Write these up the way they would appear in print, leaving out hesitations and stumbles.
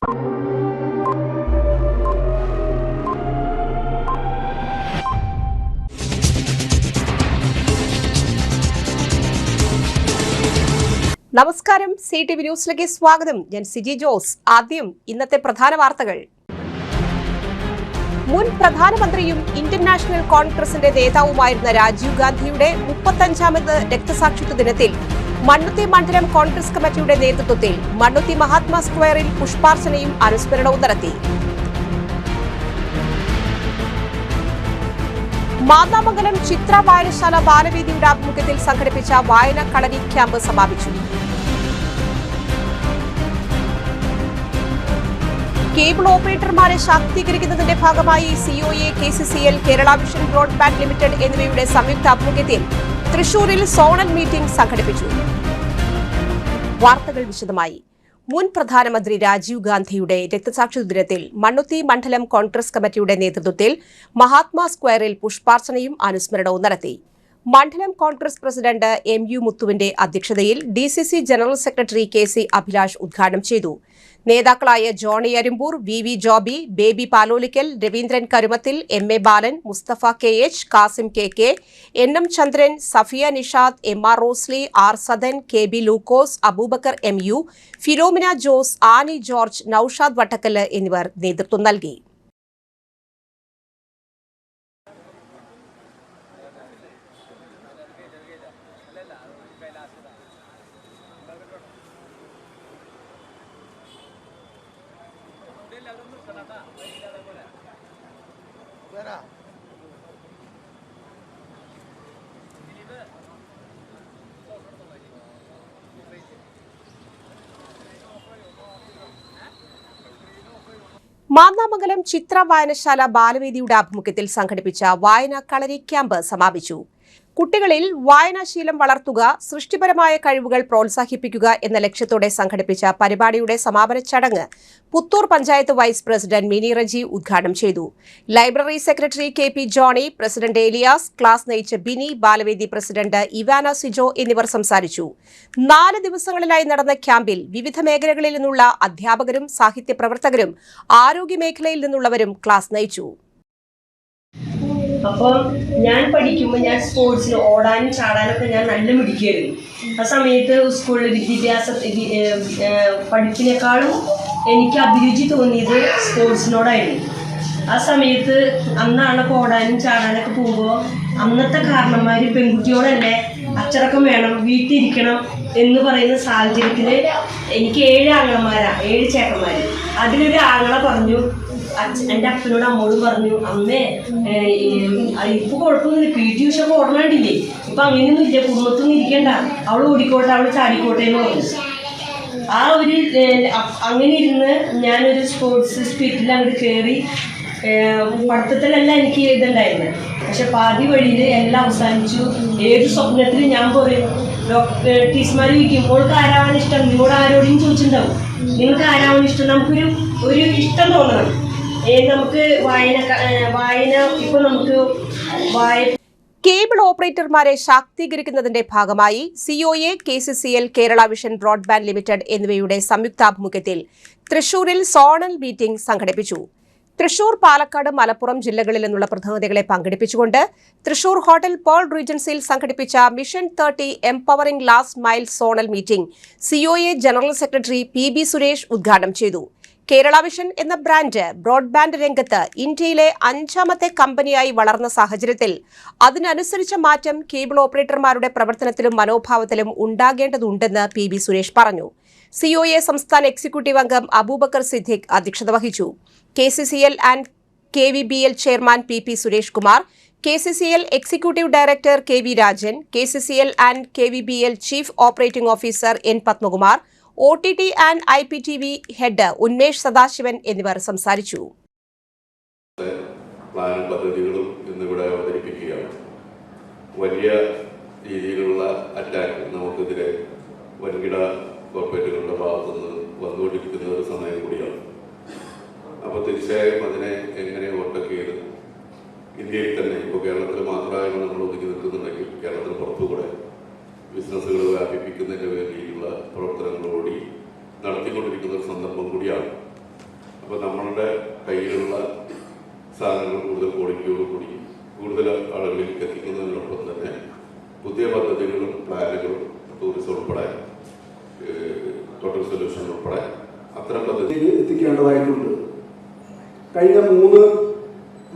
നമസ്കാരം, CTV ന്യൂസിലേക്ക് സ്വാഗതം. ഞാൻ സിജി ജോസ്. ആദ്യം ഇന്നത്തെ പ്രധാന വാർത്തകൾ. മുൻ പ്രധാനമന്ത്രിയും ഇന്ത്യൻ നാഷണൽ കോൺഗ്രസിന്റെ നേതാവുമായിരുന്ന രാജീവ് ഗാന്ധിയുടെ 35ാമത് രക്തസാക്ഷിത്വ ദിനത്തിൽ മണ്ണുത്തി മണ്ഡലം കോൺഗ്രസ് കമ്മിറ്റിയുടെ നേതൃത്വത്തിൽ മണ്ണുത്തി മഹാത്മാ സ്ക്വയറിൽ പുഷ്പാർച്ചനയും അനുസ്മരണവും നടത്തി. മാന്നാമംഗലം ചിത്ര വായനശാല ബാലവേദിയുടെ ആഭിമുഖ്യത്തിൽ സംഘടിപ്പിച്ച വായന കളരി ക്യാമ്പ് സമാപിച്ചു. കേബിൾ ഓപ്പറേറ്റർമാരെ ശാക്തീകരിക്കുന്നതിന്റെ ഭാഗമായി COA, KCCL, Kerala vision broadband limited എന്നിവയുടെ സംയുക്ത ആഭിമുഖ്യത്തിൽ തൃശൂരിൽ സോണൽ മീറ്റിംഗ് സംഘടിപ്പിച്ചു. വാർത്തകൾ വിശദമായി. മുൻ പ്രധാനമന്ത്രി രാജീവ് ഗാന്ധിയുടെ രക്തസാക്ഷിത്വ ദിനത്തിൽ മണ്ണുത്തി മണ്ഡലം കോൺഗ്രസ് കമ്മിറ്റിയുടെ നേതൃത്വത്തിൽ മഹാത്മാ സ്ക്വയറിൽ പുഷ്പാർച്ചനയും അനുസ്മരണവും നടത്തി. മണ്ഡലം കോൺഗ്രസ് പ്രസിഡന്റ് MU മുത്തുവിന്റെ അധ്യക്ഷതയിൽ DCC general secretary KC Abhilash ഉദ്ഘാടനം ചെയ്തു. നേതാക്കളായ Johny Arimpur, VV Joby, Baby Palolikkal, Raveendran Karumathil, MA Balan, Musthafa KH, Kasim KK, NM Chandran, Safiya Nishad, MR Rosly, R Sadan, KB Lukose, Abubakkar MU, Philomina Jose, Annie George, Noushad Vattakkal എന്നിവർ നേതൃത്വം നൽകി. മാന്നാമംഗലം ചിത്ര വായനശാല ബാലവേദിയുടെ ആഭിമുഖ്യത്തിൽ സംഘടിപ്പിച്ച വായന കളരി ക്യാമ്പ് സമാപിച്ചു. കുട്ടികളിൽ വായനാശീലം വളർത്തുക, സൃഷ്ടിപരമായ കഴിവുകൾ പ്രോത്സാഹിപ്പിക്കുക എന്ന ലക്ഷ്യത്തോടെ സംഘടിപ്പിച്ച പരിപാടിയുടെ സമാപന ചടങ്ങ് പുത്തൂർ പഞ്ചായത്ത് വൈസ് പ്രസിഡന്റ് മിനി റജി ഉദ്ഘാടനം ചെയ്തു. Library secretary KP Johny, president Elias, class നയിച്ച ബിനി, ബാലവേദി പ്രസിഡന്റ് ഇവാന സിജോ എന്നിവർ സംസാരിച്ചു. 4 ദിവസങ്ങളിലായി നടന്ന ക്യാമ്പിൽ വിവിധ മേഖലകളിൽ നിന്നുള്ള അധ്യാപകരും സാഹിത്യ പ്രവർത്തകരും ആരോഗ്യ മേഖലയിൽ നിന്നുള്ളവരും ക്ലാസ് നയിച്ചു. അപ്പം ഞാൻ പഠിക്കുമ്പോൾ ഞാൻ സ്പോർട്സിൽ ഓടാനും ചാടാനൊക്കെ ഞാൻ നല്ല മിടിക്കുകയായിരുന്നു. ആ സമയത്ത് സ്കൂളിൽ പഠിപ്പിനേക്കാളും എനിക്ക് അഭിരുചി തോന്നിയത് സ്പോർട്സിനോടായിരുന്നു. ആ സമയത്ത് അന്നാണൊക്കെ ഓടാനും ചാടാനൊക്കെ പോകുമ്പോൾ അന്നത്തെ കാരണന്മാർ പെൺകുട്ടിയോടല്ലേ അച്ചടക്കം വേണം, വീട്ടിലിരിക്കണം എന്ന് പറയുന്ന സാഹചര്യത്തിൽ എനിക്ക് 7 ചേട്ടന്മാർ. അതിലൊരു ആങ്ങളെ പറഞ്ഞു, എൻ്റെ അപ്പനോട് അമ്മോടും പറഞ്ഞു, അമ്മേ ഇപ്പൊ കുഴപ്പമൊന്നുമില്ല, PT ഉഷയൊക്കെ ഓടണണ്ടില്ലേ, ഇപ്പൊ അങ്ങനെയൊന്നും ഇല്ല, കുടുംബത്തൊന്നും ഇരിക്കണ്ട, അവൾ ഓടിക്കോട്ടെ, അവൾ ചാടിക്കോട്ടെ എന്ന് പറഞ്ഞു. ആ ഒരു അങ്ങനെ ഇരുന്ന് ഞാനൊരു സ്പോർട്സ് സ്പിരിറ്റിൽ അങ്ങോട്ട് കയറി. പഠിത്തത്തിലല്ല എനിക്ക് ഇതുണ്ടായിരുന്നത്, പക്ഷെ പാതി വഴിയിൽ എല്ലാം അവസാനിച്ചു. ഏത് സ്വപ്നത്തിലും ഞാൻ പറയും, ടീച്ചർമാർ ചോദിക്കും, മോൾക്ക് ആരാവാൻ ഇഷ്ടം, നിങ്ങളോട് ആരോടും ചോദിച്ചിട്ടുണ്ടാവും, നിങ്ങൾക്ക് ആരാവാൻ ഇഷ്ടം, നമുക്കൊരു ഇഷ്ടം തോന്നണം. നമുക്ക് വായന ഇപ്പൊ നമുക്ക് കേബിൾ ഓപ്പറേറ്റർമാരെ ശാക്തീകരിക്കുന്നതിന്റെ ഭാഗമായി COA, KCCL, Kerala vision broadband limited എന്നിവയുടെ സംയുക്താഭിമുഖ്യത്തിൽ തൃശൂരിൽ സോണൽ മീറ്റിംഗ് സംഘടിപ്പിച്ചു. തൃശൂർ, പാലക്കാട്, മലപ്പുറം ജില്ലകളിൽ നിന്നുള്ള പ്രതിനിധികളെ പങ്കെടുപ്പിച്ചുകൊണ്ട് തൃശൂർ ഹോട്ടൽ പേൾ റീജൻസിയിൽ സംഘടിപ്പിച്ച mission 30 empowering last mile zonal meeting COA general secretary PB Suresh ഉദ്ഘാടനം ചെയ്തു. കേരള വിഷൻ എന്ന ബ്രാൻഡ് ബ്രോഡ്ബാൻഡ് രംഗത്ത് ഇന്ത്യയിലെ 5ാമത്തെ കമ്പനിയായി വളർന്ന സാഹചര്യത്തിൽ അതിനനുസരിച്ച മാറ്റം കേബിൾ ഓപ്പറേറ്റർമാരുടെ പ്രവർത്തനത്തിലും മനോഭാവത്തിലും ഉണ്ടാകേണ്ടതുണ്ടെന്ന് PB സുരേഷ് പറഞ്ഞു. COA സംസ്ഥാന എക്സിക്യൂട്ടീവ് അംഗം അബൂബക്കർ സിദ്ദിഖ് അധ്യക്ഷത വഹിച്ചു. KCCL and KVBL chairman PP Suresh Kumar, KCCL executive director KV Rajan, KCCL and KVBL chief operating officer N Padmakumar, OTT and IPTV head Unmesh Sadasivan എന്നിവർ സംസാരിച്ചു. പ്ലാനും പദ്ധതികളും ഇന്നിവിടെ അവതരിപ്പിക്കുകയാണ്. വലിയ രീതിയിലുള്ള അറ്റാക്ക് നമുക്കെതിരെ വൻകിട കോർപ്പറേറ്റുകളുടെ ഭാഗത്തുനിന്ന് വന്നുകൊണ്ടിരിക്കുന്ന ഒരു സമയം കൂടിയാണ്. അപ്പോൾ തീർച്ചയായും അതിനെ എങ്ങനെ ഓവർടേക്ക് ചെയ്ത് ഇന്ത്യയിൽ തന്നെ, ഇപ്പോൾ കേരളത്തിൽ മാത്രമായാണ് നമ്മൾ ഒതുക്കി നിൽക്കുന്നുണ്ടെങ്കിൽ കേരളത്തിന് പുറത്തുകൂടെ ബിസിനസ്സുകൾ വ്യാപിപ്പിക്കുന്നതിന് വേണ്ടിയുള്ള പ്രവർത്തനങ്ങളോടി നടത്തിക്കൊണ്ടിരിക്കുന്ന ഒരു സന്ദർഭം കൂടിയാണ്. അപ്പോൾ നമ്മളുടെ കയ്യിലുള്ള സാധനങ്ങൾ കൂടുതൽ ക്വാളിറ്റിയോടുകൂടി കൂടുതൽ ആളുകളിലേക്ക് എത്തിക്കുന്നതിനോടൊപ്പം തന്നെ പുതിയ പദ്ധതികളും പ്ലാനുകളും ടൂറിസം ഉൾപ്പെടെ ടോട്ടൽ സൊല്യൂഷൻ ഉൾപ്പെടെ അത്തരം പദ്ധതി എത്തിക്കേണ്ടതായിട്ടുണ്ട്. കഴിഞ്ഞ 3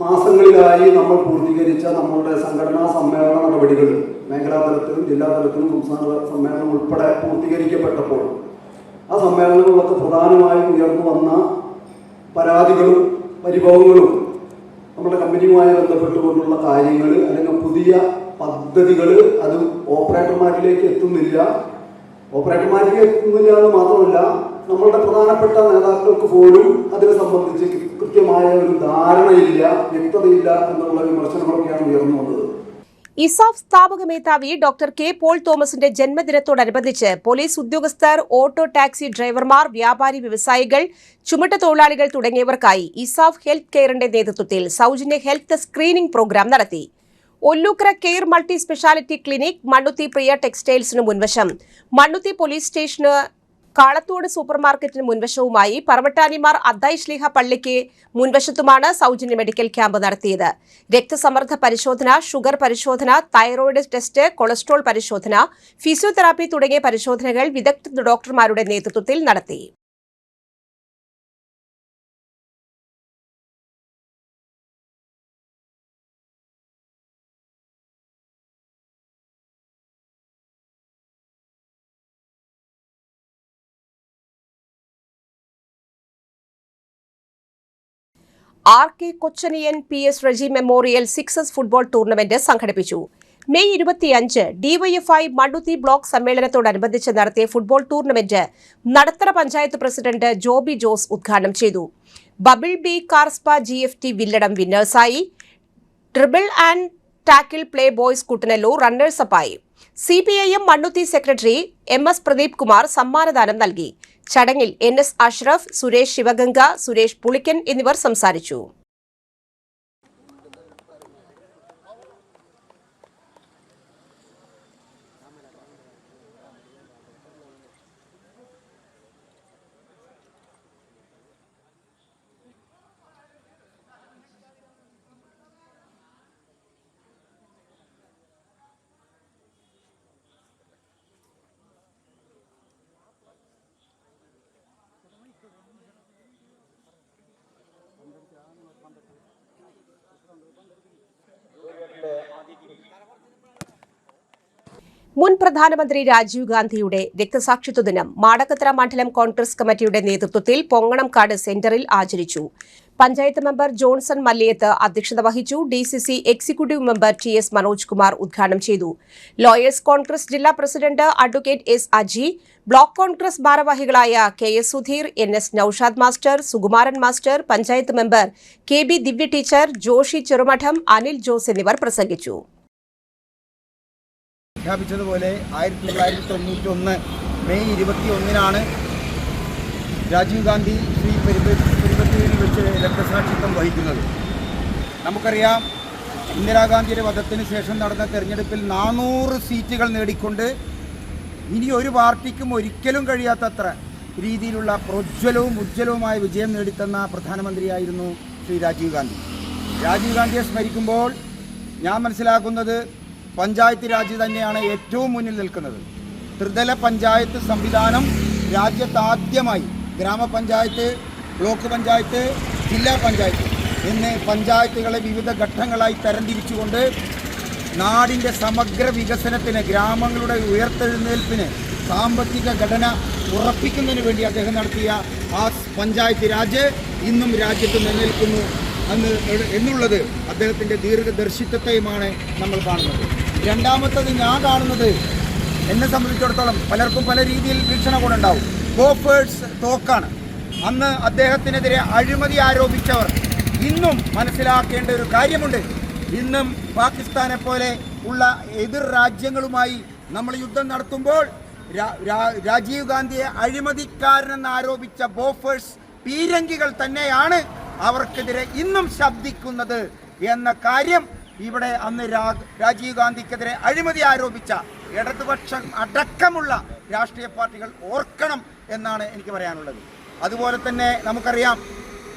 മാസങ്ങളിലായി നമ്മൾ പൂർത്തീകരിച്ച നമ്മളുടെ സംഘടനാ സമ്മേളന നടപടികൾ മേഖലാ തലത്തിലും ജില്ലാ തലത്തിലും സംസ്ഥാന സമ്മേളനം ഉൾപ്പെടെ പൂർത്തീകരിക്കപ്പെട്ടപ്പോൾ ആ സമ്മേളനങ്ങളിലൊക്കെ പ്രധാനമായും ഉയർന്നു വന്ന പരാതികളും പരിഭവങ്ങളും നമ്മുടെ കമ്പനിയുമായി ബന്ധപ്പെട്ടുകൊണ്ടുള്ള കാര്യങ്ങൾ അല്ലെങ്കിൽ പുതിയ പദ്ധതികൾ അത് ഓപ്പറേറ്റർമാരിലേക്ക് എത്തുന്നില്ല എന്ന് മാത്രമല്ല നമ്മളുടെ പ്രധാനപ്പെട്ട നേതാക്കൾക്ക് പോലും അതിനെ സംബന്ധിച്ച് കൃത്യമായ ഒരു ധാരണയില്ല, വ്യക്തതയില്ല എന്നുള്ള വിമർശനങ്ങളൊക്കെയാണ് ഉയർന്നു വന്നത്. ഇസാഫ് സ്ഥാപക മേധാവി ഡോക്ടർ കെ പോൾ തോമസിന്റെ ജന്മദിനത്തോടനുബന്ധിച്ച് പോലീസ് ഉദ്യോഗസ്ഥർ, ഓട്ടോ ടാക്സി ഡ്രൈവർമാർ, വ്യാപാരി വ്യവസായികൾ, ചുമട്ടുതൊഴിലാളികൾ തുടങ്ങിയവർക്കായി ഇസാഫ് ഹെൽത്ത് കെയറിന്റെ നേതൃത്വത്തിൽ സൗജന്യ ഹെൽത്ത് സ്ക്രീനിംഗ് പ്രോഗ്രാം നടത്തി. Ollukkara care multi speciality clinic, Mannuthy Priya ടെക്സ്റ്റൈൽസിന് മുൻവശം, മണ്ണുത്തി പോലീസ് സ്റ്റേഷന്, കാളത്തോട് സൂപ്പർമാർക്കറ്റിന് മുൻവശവുമായി പറവട്ടാനിമാർ അദ്ദായി ശ്ലീഹ പള്ളിക്ക് മുൻവശത്തുമാണ് സൗജന്യ മെഡിക്കൽ ക്യാമ്പ് നടത്തിയത്. രക്തസമ്മർദ്ദ പരിശോധന, ഷുഗർ പരിശോധന, തൈറോയിഡ് ടെസ്റ്റ്, കൊളസ്ട്രോൾ പരിശോധന, ഫിസിയോതെറാപ്പി തുടങ്ങിയ പരിശോധനകൾ വിദഗ്ധ ഡോക്ടർമാരുടെ നേതൃത്വത്തിൽ നടത്തി. RK Kochaniyan PS Reji memorial sixes football tournament സംഘടിപ്പിച്ചു. മെയ് 25 DYFI മണ്ണുത്തി ബ്ലോക്ക് സമ്മേളനത്തോടനുബന്ധിച്ച് നടത്തിയ football tournament Nadathara panchayat president Joby Jose ഉദ്ഘാടനം ചെയ്തു. ബബിൾ ബി കാർസ്പ GFT വില്ലടം വിന്നേഴ്സായി. Dribble and tackle play boys Kuttanellur റണ്ണേഴ്സപ്പായി. CPIM Mannuthy secretary MS Pradeep Kumar സമ്മാനദാനം നൽകി. ചടങ്ങിൽ NS അഷ്റഫ്, സുരേഷ് ശിവഗംഗ, സുരേഷ് പുളിക്കൻ എന്നിവർ സംസാരിച്ചു. മുൻ പ്രധാനമന്ത്രി രാജീവ് ഗാന്ധിയുടെ രക്തസാക്ഷിത്വ ദിനം മാടക്കത്തറ മണ്ഡലം കോൺഗ്രസ് കമ്മിറ്റിയുടെ നേതൃത്വത്തിൽ പൊങ്ങണംകാട് സെന്ററിൽ ആചരിച്ചു. പഞ്ചായത്ത് മെമ്പർ ജോൺസൺ മല്ലിയത്ത് അധ്യക്ഷത വഹിച്ചു. DCC executive member TS Manoj Kumar ഉദ്ഘാടനം ചെയ്തു. ലോയേഴ്സ് കോൺഗ്രസ് ജില്ലാ president advocate S Aji, block Congress ഭാരവാഹികളായ KS Sudheer, NS Noushad master, Sukumaran master, panchayat member KB Divya teacher, Joshy Cherumadam, Anil Jose എന്നിവർ പ്രസംഗിച്ചു. പ്രഖ്യാപിച്ചതുപോലെ 1991 മെയ് 21 രാജീവ് ഗാന്ധി ശ്രീ പെരുമ്പത്തൂരിൽ വെച്ച് രക്തസാക്ഷിത്വം വഹിക്കുന്നത്. നമുക്കറിയാം, ഇന്ദിരാഗാന്ധിയുടെ വധത്തിന് ശേഷം നടന്ന തെരഞ്ഞെടുപ്പിൽ 400 സീറ്റുകൾ നേടിക്കൊണ്ട് ഇനി ഒരു പാർട്ടിക്കും ഒരിക്കലും കഴിയാത്തത്ര രീതിയിലുള്ള ഉജ്ജ്വലവുമായ വിജയം നേടിത്തന്ന പ്രധാനമന്ത്രിയായിരുന്നു ശ്രീ രാജീവ് ഗാന്ധി. രാജീവ് ഗാന്ധിയെ സ്മരിക്കുമ്പോൾ ഞാൻ മനസ്സിലാക്കുന്നത് പഞ്ചായത്ത് രാജ് തന്നെയാണ് ഏറ്റവും മുന്നിൽ നിൽക്കുന്നത്. ത്രിതല പഞ്ചായത്ത് സംവിധാനം രാജ്യത്താദ്യമായി ഗ്രാമപഞ്ചായത്ത്, ബ്ലോക്ക് പഞ്ചായത്ത്, ജില്ലാ പഞ്ചായത്ത് എന്നീ പഞ്ചായത്തുകളെ വിവിധ ഘട്ടങ്ങളായി തരംതിരിച്ചുകൊണ്ട് നാടിൻ്റെ സമഗ്ര വികസനത്തിന്, ഗ്രാമങ്ങളുടെ ഉയർത്തെഴുന്നേൽപ്പിന്, സാമ്പത്തിക ഘടന ഉറപ്പിക്കുന്നതിന് വേണ്ടി അദ്ദേഹം നടത്തിയ ആ പഞ്ചായത്ത് രാജ് ഇന്നും രാജ്യത്ത് നിലനിൽക്കുന്നു എന്നുള്ളത് അദ്ദേഹത്തിൻ്റെ ദീർഘദർശിത്വത്തെയുമാണ് നമ്മൾ കാണുന്നത്. രണ്ടാമത്തത് ഞാൻ കാണുന്നത്, എന്നെ സംബന്ധിച്ചിടത്തോളം പലർക്കും പല രീതിയിൽ വീക്ഷണങ്ങളുണ്ടാവും. ബോഫേഴ്സ് തോക്കാണ്. അന്ന് അദ്ദേഹത്തിനെതിരെ അഴിമതി ആരോപിച്ചവർ ഇന്നും മനസ്സിലാക്കേണ്ട ഒരു കാര്യമുണ്ട്. ഇന്നും പാകിസ്ഥാനെ പോലെ ഉള്ള എതിർ രാജ്യങ്ങളുമായി നമ്മൾ യുദ്ധം നടത്തുമ്പോൾ രാജീവ് ഗാന്ധിയെ അഴിമതിക്കാരനെന്ന് ആരോപിച്ച ബോഫേഴ്സ് പീരങ്കികൾ തന്നെയാണ് അവർക്കെതിരെ ഇന്നും ശബ്ദിക്കുന്നത് എന്ന കാര്യം ഇവിടെ അന്ന് രാജീവ് ഗാന്ധിക്കെതിരെ അഴിമതി ആരോപിച്ച ഇടതുപക്ഷം അടക്കമുള്ള രാഷ്ട്രീയ പാർട്ടികൾ ഓർക്കണം എന്നാണ് എനിക്ക് പറയാനുള്ളത്. അതുപോലെ തന്നെ നമുക്കറിയാം,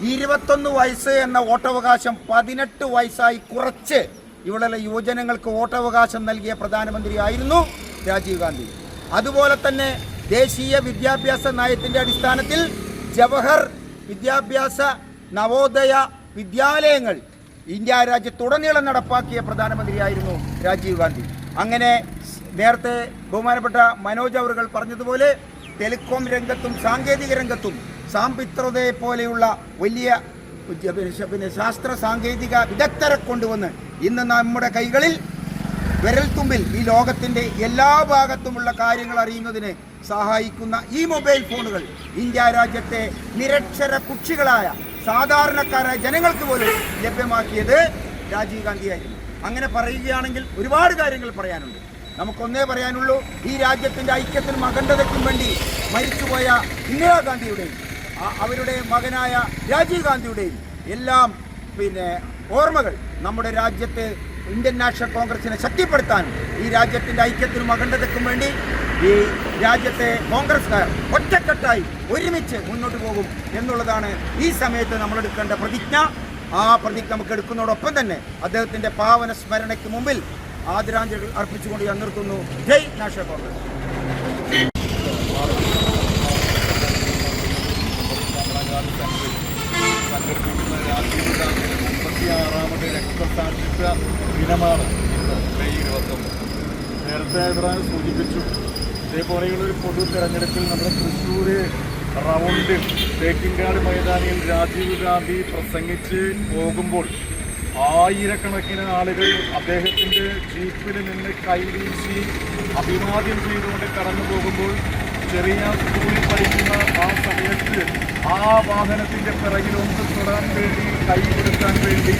21 വയസ്സ് എന്ന വോട്ടവകാശം 18 വയസ്സായി കുറച്ച് ഇവിടെയുള്ള യുവജനങ്ങൾക്ക് വോട്ടവകാശം നൽകിയ പ്രധാനമന്ത്രിയായിരുന്നു രാജീവ് ഗാന്ധി. അതുപോലെ തന്നെ ദേശീയ വിദ്യാഭ്യാസ നയത്തിൻ്റെ അടിസ്ഥാനത്തിൽ ജവഹർ വിദ്യാഭ്യാസ നവോദയ വിദ്യാലയങ്ങൾ ഇന്ത്യ രാജ്യത്തുടനീളം നടപ്പാക്കിയ പ്രധാനമന്ത്രിയായിരുന്നു രാജീവ് ഗാന്ധി. അങ്ങനെ നേരത്തെ ബഹുമാനപ്പെട്ട മനോജ് അവറുകൾ പറഞ്ഞതുപോലെ ടെലികോം രംഗത്തും സാങ്കേതിക രംഗത്തും സാംപിത്രതയെ പോലെയുള്ള വലിയ ശാസ്ത്ര സാങ്കേതിക വിദഗ്ധരെ കൊണ്ടുവന്ന് ഇന്ന് നമ്മുടെ കൈകളിൽ വിരൽത്തുമ്പിൽ ഈ ലോകത്തിൻ്റെ എല്ലാ ഭാഗത്തുമുള്ള കാര്യങ്ങൾ അറിയുന്നതിന് സഹായിക്കുന്ന ഈ മൊബൈൽ ഫോണുകൾ ഇന്ത്യ രാജ്യത്തെ നിരക്ഷര കുക്ഷികളായ സാധാരണക്കാരായ ജനങ്ങൾക്ക് പോലും ലഭ്യമാക്കിയത് രാജീവ് ഗാന്ധിയായിരുന്നു. അങ്ങനെ പറയുകയാണെങ്കിൽ ഒരുപാട് കാര്യങ്ങൾ പറയാനുണ്ട്. നമുക്കൊന്നേ പറയാനുള്ളൂ, ഈ രാജ്യത്തിൻ്റെ ഐക്യത്തിനും അഖണ്ഡതയ്ക്കും വേണ്ടി മരിച്ചുപോയ ഇന്ദിരാഗാന്ധിയുടെയും അവരുടെ മകനായ രാജീവ് ഗാന്ധിയുടെയും എല്ലാം ഓർമ്മകൾ നമ്മുടെ രാജ്യത്തെ ഇന്ത്യൻ നാഷണൽ കോൺഗ്രസിനെ ശക്തിപ്പെടുത്താനും ഈ രാജ്യത്തിൻ്റെ ഐക്യത്തിനും അഖണ്ഡതയ്ക്കും വേണ്ടി ഈ രാജ്യത്തെ കോൺഗ്രസ്സുകാർ ഒറ്റക്കെട്ടായി ഒരുമിച്ച് മുന്നോട്ട് പോകും എന്നുള്ളതാണ് ഈ സമയത്ത് നമ്മളെടുക്കേണ്ട പ്രതിജ്ഞ. ആ പ്രതിജ്ഞ നമുക്ക് എടുക്കുന്നതോടൊപ്പം തന്നെ അദ്ദേഹത്തിൻ്റെ പാവന സ്മരണയ്ക്ക് മുമ്പിൽ ആദരാഞ്ജലികൾ അർപ്പിച്ചുകൊണ്ട് ഞാൻ നിർത്തുന്നു. ജയ് നാഷണൽ കോൺഗ്രസ്. സംഘടിപ്പിക്കുന്ന രാജീവ് ഗാന്ധി 36ാമത് രക്തസാക്ഷിത്വ ദിനമാണ് മെയ് 21. നേരത്തെ ഇവിടെ സൂചിപ്പിച്ചു, ഇതേപോലെയുള്ളൊരു പൊതു തെരഞ്ഞെടുപ്പിൽ നമ്മുടെ തൃശ്ശൂർ റൗണ്ടിൽ തേക്കിൻകാട് മൈതാനിയിൽ രാജീവ് ഗാന്ധി പ്രസംഗിച്ച് പോകുമ്പോൾ ആയിരക്കണക്കിന് ആളുകൾ അദ്ദേഹത്തിൻ്റെ ജീപ്പിൽ നിന്ന് കൈവീശി അഭിവാദ്യം ചെയ്തുകൊണ്ട് കടന്നു പോകുമ്പോൾ ചെറിയ സ്കൂളിൽ പഠിക്കുന്ന ആ സമയത്ത് ആ വാഹനത്തിൻ്റെ പിറകിൽ ഒന്ന് തൊടാൻ വേണ്ടി കൈ കൊടുക്കാൻ വേണ്ടി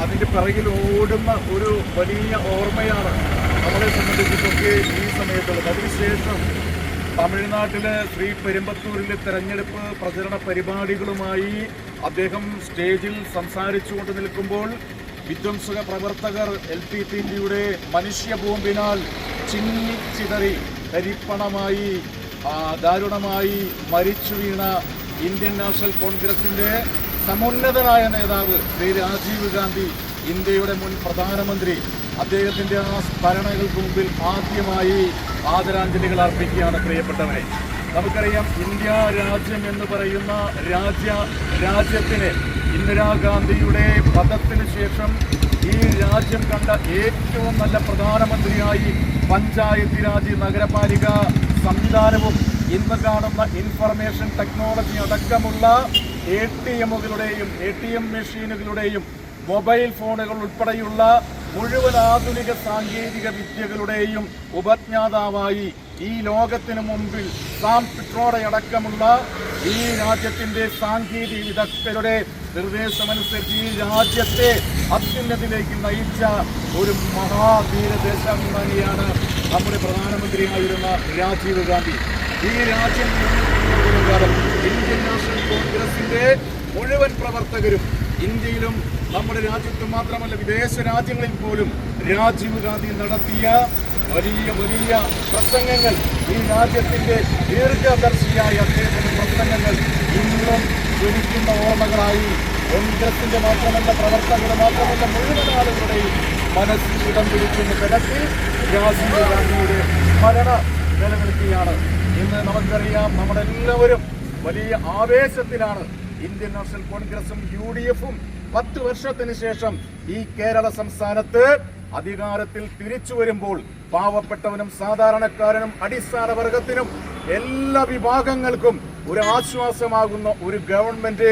അതിൻ്റെ പിറകിൽ ഓടുന്ന ഒരു വലിയ ഓർമ്മയാണ് നമ്മളെ സംബന്ധിച്ചിട്ടൊക്കെ ഈ സമയത്തുള്ളത്. അതിനുശേഷം തമിഴ്നാട്ടിലെ ശ്രീ പെരുമ്പത്തൂരിലെ തെരഞ്ഞെടുപ്പ് പ്രചരണ പരിപാടികളുമായി അദ്ദേഹം സ്റ്റേജിൽ സംസാരിച്ചുകൊണ്ട് നിൽക്കുമ്പോൾ വിധ്വംസക പ്രവർത്തകർ LTTE-യുടെ മനുഷ്യ ബോംബിനാൽ ചിന്നിച്ചിതറി തരിപ്പണമായി ദാരുണമായി മരിച്ചു വീണ ഇന്ത്യൻ നാഷണൽ കോൺഗ്രസിൻ്റെ സമുന്നതനായ നേതാവ് ശ്രീ രാജീവ് ഗാന്ധി, ഇന്ത്യയുടെ മുൻ പ്രധാനമന്ത്രി, അദ്ദേഹത്തിൻ്റെ ആ സ്മരണകൾക്ക് മുമ്പിൽ ആദ്യമായി ആദരാഞ്ജലികൾ അർപ്പിക്കുകയാണ്. പ്രിയപ്പെട്ടവരെ, നമുക്കറിയാം, ഇന്ത്യ രാജ്യം എന്ന് പറയുന്ന രാജ്യത്തിന് ഇന്ദിരാഗാന്ധിയുടെ വധത്തിന് ശേഷം ഈ രാജ്യം കണ്ട ഏറ്റവും നല്ല പ്രധാനമന്ത്രിയായി പഞ്ചായത്ത് രാജ് നഗരപാലിക സംവിധാനവും ഇന്ന് കാണുന്ന ഇൻഫർമേഷൻ ടെക്നോളജി അടക്കമുള്ള ATM മെഷീനുകളുടെയും മൊബൈൽ ഫോണുകൾ ഉൾപ്പെടെയുള്ള മുഴുവൻ ആധുനിക സാങ്കേതിക വിദ്യകളുടെയും ഉപജ്ഞാതാവായി ഈ ലോകത്തിന് മുമ്പിൽ സാം പിട്രോഡ അടക്കമുള്ള ഈ രാജ്യത്തിൻ്റെ സാങ്കേതിക വിദഗ്ധരുടെ നിർദ്ദേശമനുസരിച്ച് ഈ രാജ്യത്തെ അത്യുന്നതിലേക്ക് നയിച്ച ഒരു മഹാധീരദേശാഭിമാനിയാണ് നമ്മുടെ പ്രധാനമന്ത്രിയായിരുന്ന രാജീവ് ഗാന്ധി. ഈ രാജ്യം ഇന്ത്യൻ നാഷണൽ കോൺഗ്രസിൻ്റെ മുഴുവൻ പ്രവർത്തകരും ഇന്ത്യയിലും നമ്മുടെ രാജ്യത്ത് മാത്രമല്ല വിദേശ രാജ്യങ്ങളിൽ പോലും രാജീവ് ഗാന്ധി നടത്തിയ വലിയ വലിയ പ്രസംഗങ്ങൾ, ഈ രാജ്യത്തിൻ്റെ ദീർഘദർശിയായ അദ്ദേഹത്തിൻ്റെ പ്രസംഗങ്ങൾ ഇന്നും ജ്വലിക്കുന്ന ഓർമ്മകളായി കോൺഗ്രസിൻ്റെ മാത്രമല്ല, പ്രവർത്തകരുടെ മാത്രമല്ല, മുഴുവൻ ആളുകളുടെയും മനസ്സിൽ ഇടം പിടിക്കുന്ന തരത്തിൽ രാജീവ് ഗാന്ധിയുടെ സ്മരണ നിലനിൽക്കുകയാണ്. ഇന്ന് നമുക്കറിയാം, നമ്മളെല്ലാവരും വലിയ ആവേശത്തിലാണ്. ഇന്ത്യൻ നാഷണൽ കോൺഗ്രസും UDF-ഉം 10 വർഷത്തിന് ശേഷം ഈ കേരള സംസ്ഥാനത്ത് അധികാരത്തിൽ തിരിച്ചു വരുമ്പോൾ പാവപ്പെട്ടവനും സാധാരണക്കാരനും അടിസ്ഥാന വർഗത്തിനും എല്ലാ വിഭാഗങ്ങൾക്കും ഒരു ആശ്വാസമാകുന്ന ഒരു ഗവൺമെന്റ്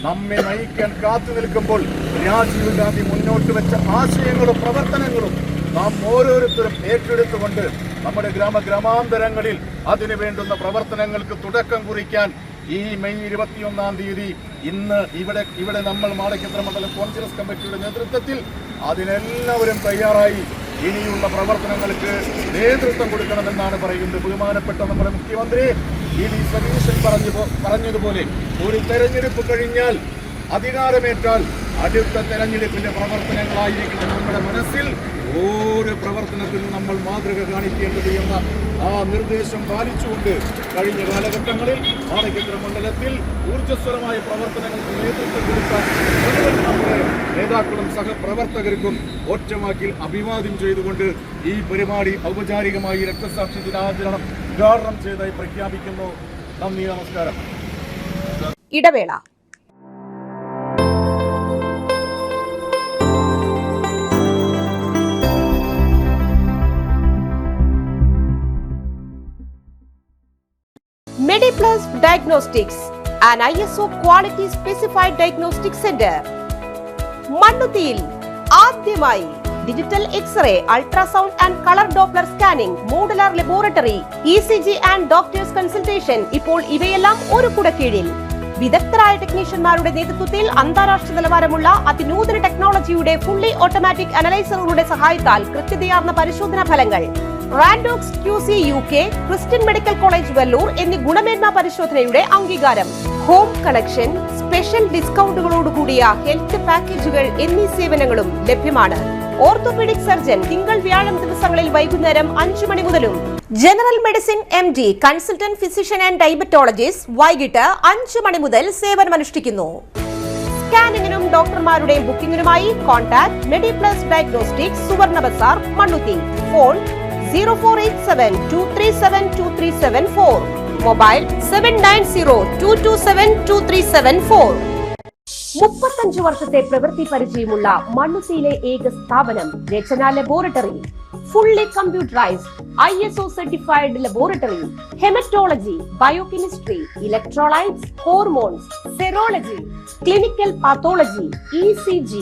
നമ്മെ നയിക്കാൻ കാത്തു നിൽക്കുമ്പോൾ രാജീവ് ഗാന്ധി മുന്നോട്ട് വെച്ച ആശയങ്ങളും പ്രവർത്തനങ്ങളും നാം ഓരോരുത്തരും ഏറ്റെടുത്തുകൊണ്ട് നമ്മുടെ ഗ്രാമാന്തരങ്ങളിൽ അതിനു വേണ്ടുന്ന പ്രവർത്തനങ്ങൾക്ക് തുടക്കം കുറിക്കാൻ ഈ മെയ് 21-ാം തീയതി ഇന്ന് ഇവിടെ നമ്മൾ മാടക്കത്ര മണ്ഡലം കോൺഗ്രസ് കമ്മിറ്റിയുടെ നേതൃത്വത്തിൽ അതിനെല്ലാവരും തയ്യാറായി ഇനിയുള്ള പ്രവർത്തനങ്ങൾക്ക് നേതൃത്വം കൊടുക്കണമെന്നാണ് പറയുന്നത്. ബഹുമാനപ്പെട്ട നമ്മുടെ മുഖ്യമന്ത്രി VD സതീശൻ പറഞ്ഞതുപോലെ ഒരു തെരഞ്ഞെടുപ്പ് കഴിഞ്ഞാൽ, അധികാരമേറ്റാൽ അടുത്ത തെരഞ്ഞെടുപ്പിന്റെ പ്രവർത്തനങ്ങളായിരിക്കണം നമ്മുടെ മനസ്സിൽ ഓരോ പ്രവർത്തനത്തിലും നമ്മൾ മാതൃക കാണിക്കേണ്ടത് എന്ന ആ നിർദ്ദേശം പാലിച്ചുകൊണ്ട് കഴിഞ്ഞ കാലഘട്ടങ്ങളിൽ പാലക്കര മണ്ഡലത്തിൽ ഊർജ്ജസ്വലമായ പ്രവർത്തനങ്ങൾക്ക് നേതൃത്വം കൊടുക്കാൻ നമ്മുടെ നേതാക്കളും സഹപ്രവർത്തകർക്കും ഒറ്റവാക്കിൽ അഭിവാദ്യം ചെയ്തുകൊണ്ട് ഈ പരിപാടി ഔപചാരികമായി രക്തസാക്ഷി ദിനാചരണം ഉദ്ഘാടനം ചെയ്തതായി പ്രഖ്യാപിക്കുന്നു. നന്ദി, നമസ്കാരം. ഇടവേള. MediPlus Diagnostics, an ISO quality specified diagnostic center. മണ്ണുത്തിയിൽ ആദ്യമായി digital x ray, ultrasound and colour doppler scanning, modular laboratory, ECG and doctors consultation. ഇപ്പോൾ ഇവയെല്ലാം ഒരു കുടക്കീഴിൽ. വിദഗ്ധരായ ടെക്നീഷ്യന്മാരുടെ നേതൃത്വത്തിൽ അന്താരാഷ്ട്ര നിലവാരമുള്ള അതിനൂതന ടെക്നോളജിയുടെ ഫുള്ളി ഓട്ടോമാറ്റിക് അനലൈസറുകളുടെ സഹായത്താൽ കൃത്യതയാർന്ന പരിശോധനാ ഫലങ്ങൾ. റാൻഡോക്സ് QC UK, Christian medical college Vellore എന്നീ ഗുണമേന്മ പരിശോധനയുടെ അംഗീകാരം. ഹോം കണക്ഷൻ, സ്പെഷ്യൽ ഡിസ്കൗണ്ടുകളോടുകൂടിയ ഹെൽത്ത് പാക്കേജുകൾ എന്നീ സേവനങ്ങളും ലഭ്യമാണ്. ഓർത്തോപീഡിക് സർജൻ തിങ്കൾ വ്യാഴം ദിവസങ്ങളിൽ വൈകുന്നേരം 5 മണി മുതലും. General medicine MD, consultant physician and diabetologist വൈകിട്ട് 5 മണി മുതൽ സേവനമനുഷ്ഠിക്കുന്നു. സ്കാനിങ്ങിനും ഡോക്ടർമാരുടെ ബുക്കിംഗിനുമായി കോൺടാക്ട് MediPlus Diagnostics, സുവർണ ബസാർ, മണ്ണുത്തി. Phone 0487237237 mobile 7902272374. 35 വർഷത്തെ പ്രവൃത്തി പരിചയമുള്ള മണ്ണുത്തിയിലെ ഏക സ്ഥാപനം Rachana laboratory. Fully computerised ISO certified laboratory. Haematology, biochemistry, electrolytes, hormones, serology, clinical pathology, ECG.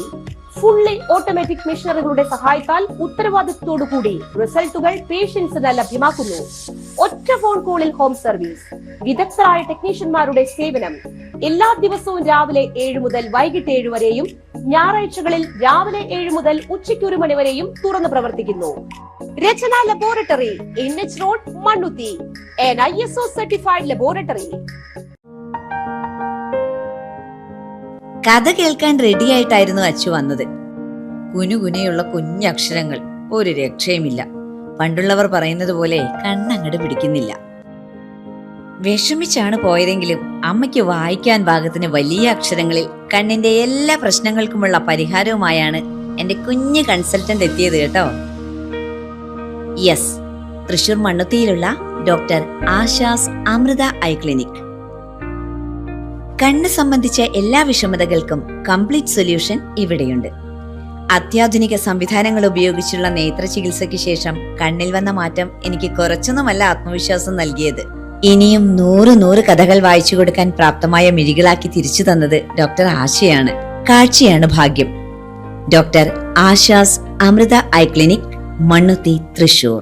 Fully automatic മെഷീനറികളുടെ സഹായത്താൽ ഉത്തരവാദിത്വത്തോടുകൂടി റിസൾട്ടുകൾ പേഷ്യൻസിന് ലഭ്യമാക്കുന്നു. ഒറ്റ ഫോൺ കോളിൽ ഹോം സർവീസ്. വിദഗ്ധരായ ടെക്നീഷ്യന്മാരുടെ സേവനം. എല്ലാ ദിവസവും രാവിലെ 7 മുതൽ വൈകിട്ട് 7 വരെയും ഞായറാഴ്ചകളിൽ രാവിലെ 7 മുതൽ ഉച്ചയ്ക്ക് 1 മണി വരെയും തുറന്നു പ്രവർത്തിക്കുന്നു. Rachana laboratory, NH road, Mannuthy. an ISO certified laboratory. കഥ കേൾക്കാൻ റെഡിയായിട്ടായിരുന്നു അച്ചു വന്നത്. കുനുകുനയുള്ള കുഞ്ഞക്ഷരങ്ങൾ, ഒരു രക്ഷയുമില്ല. പണ്ടുള്ളവർ പറയുന്നത് പോലെ കണ്ണങ്ങട് പിടിക്കുന്നില്ല. വിഷമിച്ചാണ് പോയതെങ്കിലും അമ്മയ്ക്ക് വായിക്കാൻ പാകത്തിന് വലിയ അക്ഷരങ്ങളിൽ കണ്ണിന്റെ എല്ലാ പ്രശ്നങ്ങൾക്കുമുള്ള പരിഹാരവുമായാണ് എന്റെ കുഞ്ഞ് കൺസൾട്ടന്റ് എത്തിയത് കേട്ടോ. യെസ്, തൃശൂർ മണ്ണുത്തിയിലുള്ള doctor Asha's Amrita eye clinic. കണ്ണ് സംബന്ധിച്ച എല്ലാ വിഷമതകൾക്കും കംപ്ലീറ്റ് സൊല്യൂഷൻ ഇവിടെയുണ്ട്. അത്യാധുനിക സംവിധാനങ്ങൾ ഉപയോഗിച്ചുള്ള നേത്ര ചികിത്സയ്ക്ക് ശേഷം കണ്ണിൽ വന്ന മാറ്റം എനിക്ക് കുറച്ചൊന്നുമല്ല ആത്മവിശ്വാസം നൽകിയത്. ഇനിയും 100 കഥകൾ വായിച്ചു കൊടുക്കാൻ പ്രാപ്തമായ മിഴികളാക്കി തിരിച്ചു തന്നത് ഡോക്ടർ ആശയാണ്. കാഴ്ചയാണ് ഭാഗ്യം. Doctor Asha's Amrita eye clinic, Mannuthy, Thrissur.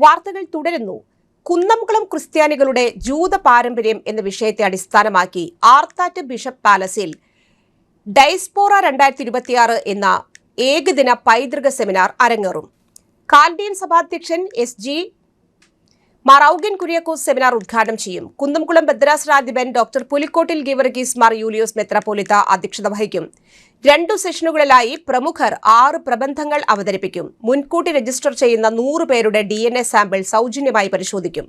വാർത്തകൾ തുടരുന്നു. കുന്നംകുളം ക്രിസ്ത്യാനികളുടെ ജൂത പാരമ്പര്യം എന്ന വിഷയത്തെ അടിസ്ഥാനമാക്കി ആർത്താറ്റ് ബിഷപ്പ് പാലസിൽ ഡയസ്പോറ 2026 എന്ന ഏകദിന പൈതൃക സെമിനാർ അരങ്ങേറും. കാൽഡിയൻ സഭാധ്യക്ഷൻ SG മറൌഗൻ കുര്യാക്കോസ് സെമിനാർ ഉദ്ഘാടനം ചെയ്യും. കുന്നംകുളം ഭദ്രാസനാധിപൻ ഡോക്ടർ പുലിക്കോട്ടിൽ ഗീവർഗീസ് മാർ യൂലിയോസ് മെത്രാപ്പോലിത്ത അധ്യക്ഷത വഹിക്കും. 2 സെഷനുകളിലായി പ്രമുഖർ 6 പ്രബന്ധങ്ങൾ അവതരിപ്പിക്കും. മുൻകൂട്ടി രജിസ്റ്റർ ചെയ്യുന്ന 100 പേരുടെ DNA സാമ്പിൾ സൗജന്യമായി പരിശോധിക്കും.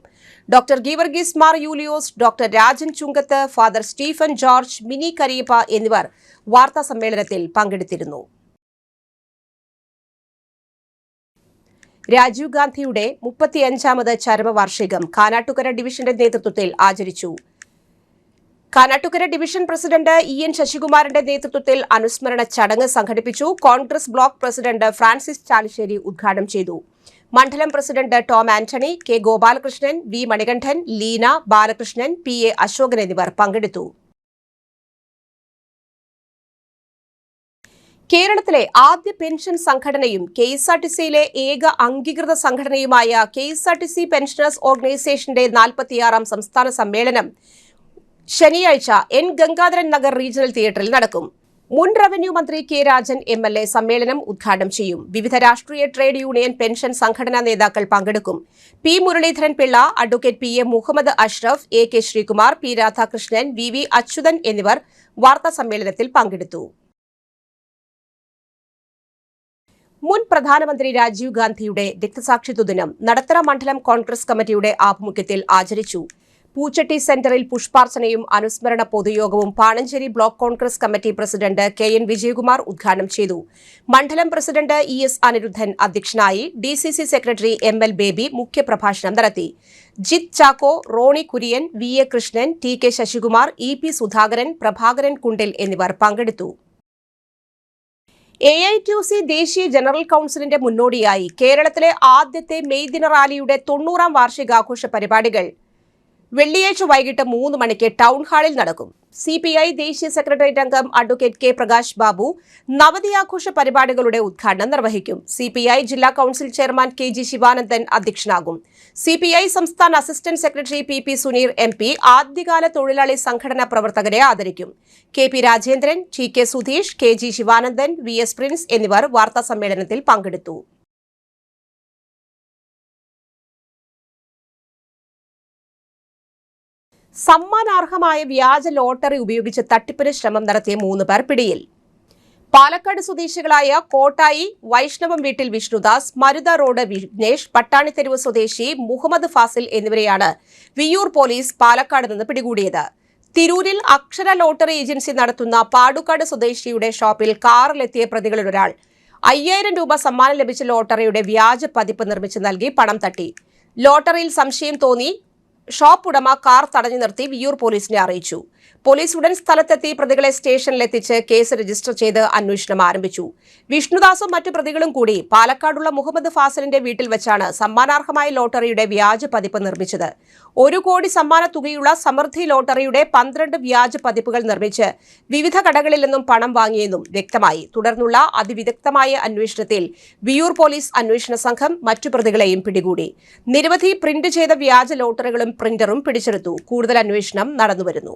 ഡോക്ടർ ഗീവർഗീസ് മാർ യൂലിയോസ്, ഡോക്ടർ രാജൻ ചുങ്കത്ത്, ഫാദർ സ്റ്റീഫൻ ജോർജ്, മിനി കരീപ്പ എന്നിവർ വാർത്താ സമ്മേളനത്തിൽ പങ്കെടുത്തിരുന്നു. രാജീവ് ഗാന്ധിയുടെ 35ാമത് ചരമവാർഷികം കാനാട്ടുകര ഡിവിഷന്റെ നേതൃത്വത്തിൽ ആചരിച്ചു. കാനാട്ടുകര ഡിവിഷൻ പ്രസിഡന്റ് EN ശശികുമാറിന്റെ നേതൃത്വത്തിൽ അനുസ്മരണ ചടങ്ങ് സംഘടിപ്പിച്ചു. Congress block president Francis Chalissery ഉദ്ഘാടനം ചെയ്തു. മണ്ഡലം president Tom Antony, K Gopalakrishnan, V Manikandan, Leena, Balakrishnan, PA Ashokan എന്നിവർ പങ്കെടുത്തു. കേരളത്തിലെ ആദ്യ പെൻഷൻ സംഘടനയും KSRTCയിലെ ഏക അംഗീകൃത സംഘടനയുമായ KSRTC പെൻഷനേഴ്സ് ഓർഗനൈസേഷന്റെ 46ാം സംസ്ഥാന സമ്മേളനം ശനിയാഴ്ച N ഗംഗാധരൻ നഗർ റീജിയണൽ തിയേറ്ററിൽ നടക്കും. മുൻ റവന്യൂ മന്ത്രി കെ രാജൻ MLA സമ്മേളനം ഉദ്ഘാടനം ചെയ്യും. വിവിധ രാഷ്ട്രീയ ട്രേഡ് യൂണിയൻ പെൻഷൻ സംഘടനാ നേതാക്കൾ പങ്കെടുക്കും. P Muraleedharan Pillai, advocate PA Muhammad Ashraf, AK Sreekumar, P Radhakrishnan, VV Achuthan എന്നിവർ വാർത്താ സമ്മേളനത്തിൽ പങ്കെടുത്തു. മുൻ പ്രധാനമന്ത്രി രാജീവ് ഗാന്ധിയുടെ രക്തസാക്ഷിത്വ ദിനം നടത്തറ മണ്ഡലം കോൺഗ്രസ് കമ്മിറ്റിയുടെ ആഭിമുഖ്യത്തിൽ ആചരിച്ചു. പൂച്ചട്ടി സെന്ററിൽ പുഷ്പാർച്ചനയും അനുസ്മരണ പൊതുയോഗവും Panancherry block Congress committee president KN Vijayakumar ഉദ്ഘാടനം ചെയ്തു. മണ്ഡലം പ്രസിഡന്റ് ES അനിരുദ്ധൻ അധ്യക്ഷനായി. DCC സെക്രട്ടറി ML ബേബി മുഖ്യപ്രഭാഷണം നടത്തി. Jith Chacko, Roni Kurian, VA Krishnan, TK Sasikumar, EP Sudhakaran, Prabhakaran കുണ്ടിൽ എന്നിവർ പങ്കെടുത്തു. AITUC ദേശീയ ജനറൽ കൌൺസിലിന്റെ മുന്നോടിയായി കേരളത്തിലെ ആദ്യത്തെ മെയ് ദിന റാലിയുടെ 90ാം വാർഷികാഘോഷ പരിപാടികൾ വെള്ളിയാഴ്ച വൈകിട്ട് 3 മണിക്ക് ടൗൺ ഹാളിൽ നടക്കും. CPI ദേശീയ സെക്രട്ടേറിയറ്റ് അംഗം അഡ്വക്കേറ്റ് K പ്രകാശ് ബാബു നവതിയാഘോഷ പരിപാടികളുടെ ഉദ്ഘാടനം നിർവഹിക്കും. CPI ജില്ലാ കൌൺസിൽ ചെയർമാൻ KG ശിവാനന്ദൻ അധ്യക്ഷനാകും. CPI സംസ്ഥാന assistant secretary PP Suneer MP ആദ്യകാല തൊഴിലാളി സംഘടനാ പ്രവർത്തകരെ ആദരിക്കും. KP Rajendran, TK Sudheesh, KG Sivanandan, VS Prince എന്നിവർ വാർത്താ സമ്മേളനത്തിൽ പങ്കെടുത്തു. സമ്മാനാർഹമായ വ്യാജ ലോട്ടറി ഉപയോഗിച്ച് തട്ടിപ്പിന് ശ്രമം നടത്തിയ 3 പേർ പിടിയിൽ. പാലക്കാട് സ്വദേശികളായ കോട്ടായി വൈഷ്ണവം വീട്ടിൽ വിഷ്ണുദാസ്, മരുത റോഡ് വിഘ്നേഷ്, പട്ടാണിത്തെരുവ് സ്വദേശി മുഹമ്മദ് ഫാസിൽ എന്നിവരെയാണ് വിയ്യൂർ പോലീസ് പാലക്കാട് നിന്ന് പിടികൂടിയത്. തിരൂരിൽ അക്ഷര ലോട്ടറി ഏജൻസി നടത്തുന്ന പാടുക്കാട് സ്വദേശിയുടെ ഷോപ്പിൽ കാറിലെത്തിയ പ്രതികളിലൊരാൾ 5000 രൂപ സമ്മാനം ലഭിച്ച ലോട്ടറിയുടെ വ്യാജ പതിപ്പ് നിർമ്മിച്ച് നൽകി പണം തട്ടി. ലോട്ടറിയിൽ സംശയം തോന്നി ഷോപ്പ് ഉടമ കാർ തടഞ്ഞു നിർത്തി വിയ്യൂർ പോലീസിനെ അറിയിച്ചു. പോലീസ് ഉടൻ സ്ഥലത്തെത്തി പ്രതികളെ സ്റ്റേഷനിലെത്തിച്ച് കേസ് രജിസ്റ്റർ ചെയ്ത് അന്വേഷണം ആരംഭിച്ചു. വിഷ്ണുദാസും മറ്റു പ്രതികളും കൂടി പാലക്കാടുള്ള മുഹമ്മദ് ഫാസിലിന്റെ വീട്ടിൽ വെച്ചാണ് സമ്മാനാർഹമായ ലോട്ടറിയുടെ വ്യാജ പതിപ്പ് നിർമ്മിച്ചത്. 1 കോടി സമ്മാന തുകയുള്ള സമൃദ്ധി ലോട്ടറിയുടെ 12 വ്യാജ പതിപ്പുകൾ നിർമ്മിച്ച് വിവിധ കടകളിൽ നിന്നും പണം വാങ്ങിയെന്നും വ്യക്തമായി. തുടർന്നുള്ള അതിവിദഗ്ധമായ അന്വേഷണത്തിൽ വിയ്യൂർ പോലീസ് അന്വേഷണ സംഘം മറ്റു പ്രതികളെയും പിടികൂടി. നിരവധി പ്രിന്റ് ചെയ്ത വ്യാജ ലോട്ടറികളും പ്രിന്ററും പിടിച്ചെടുത്തു. കൂടുതൽ അന്വേഷണം നടന്നുവരുന്നു.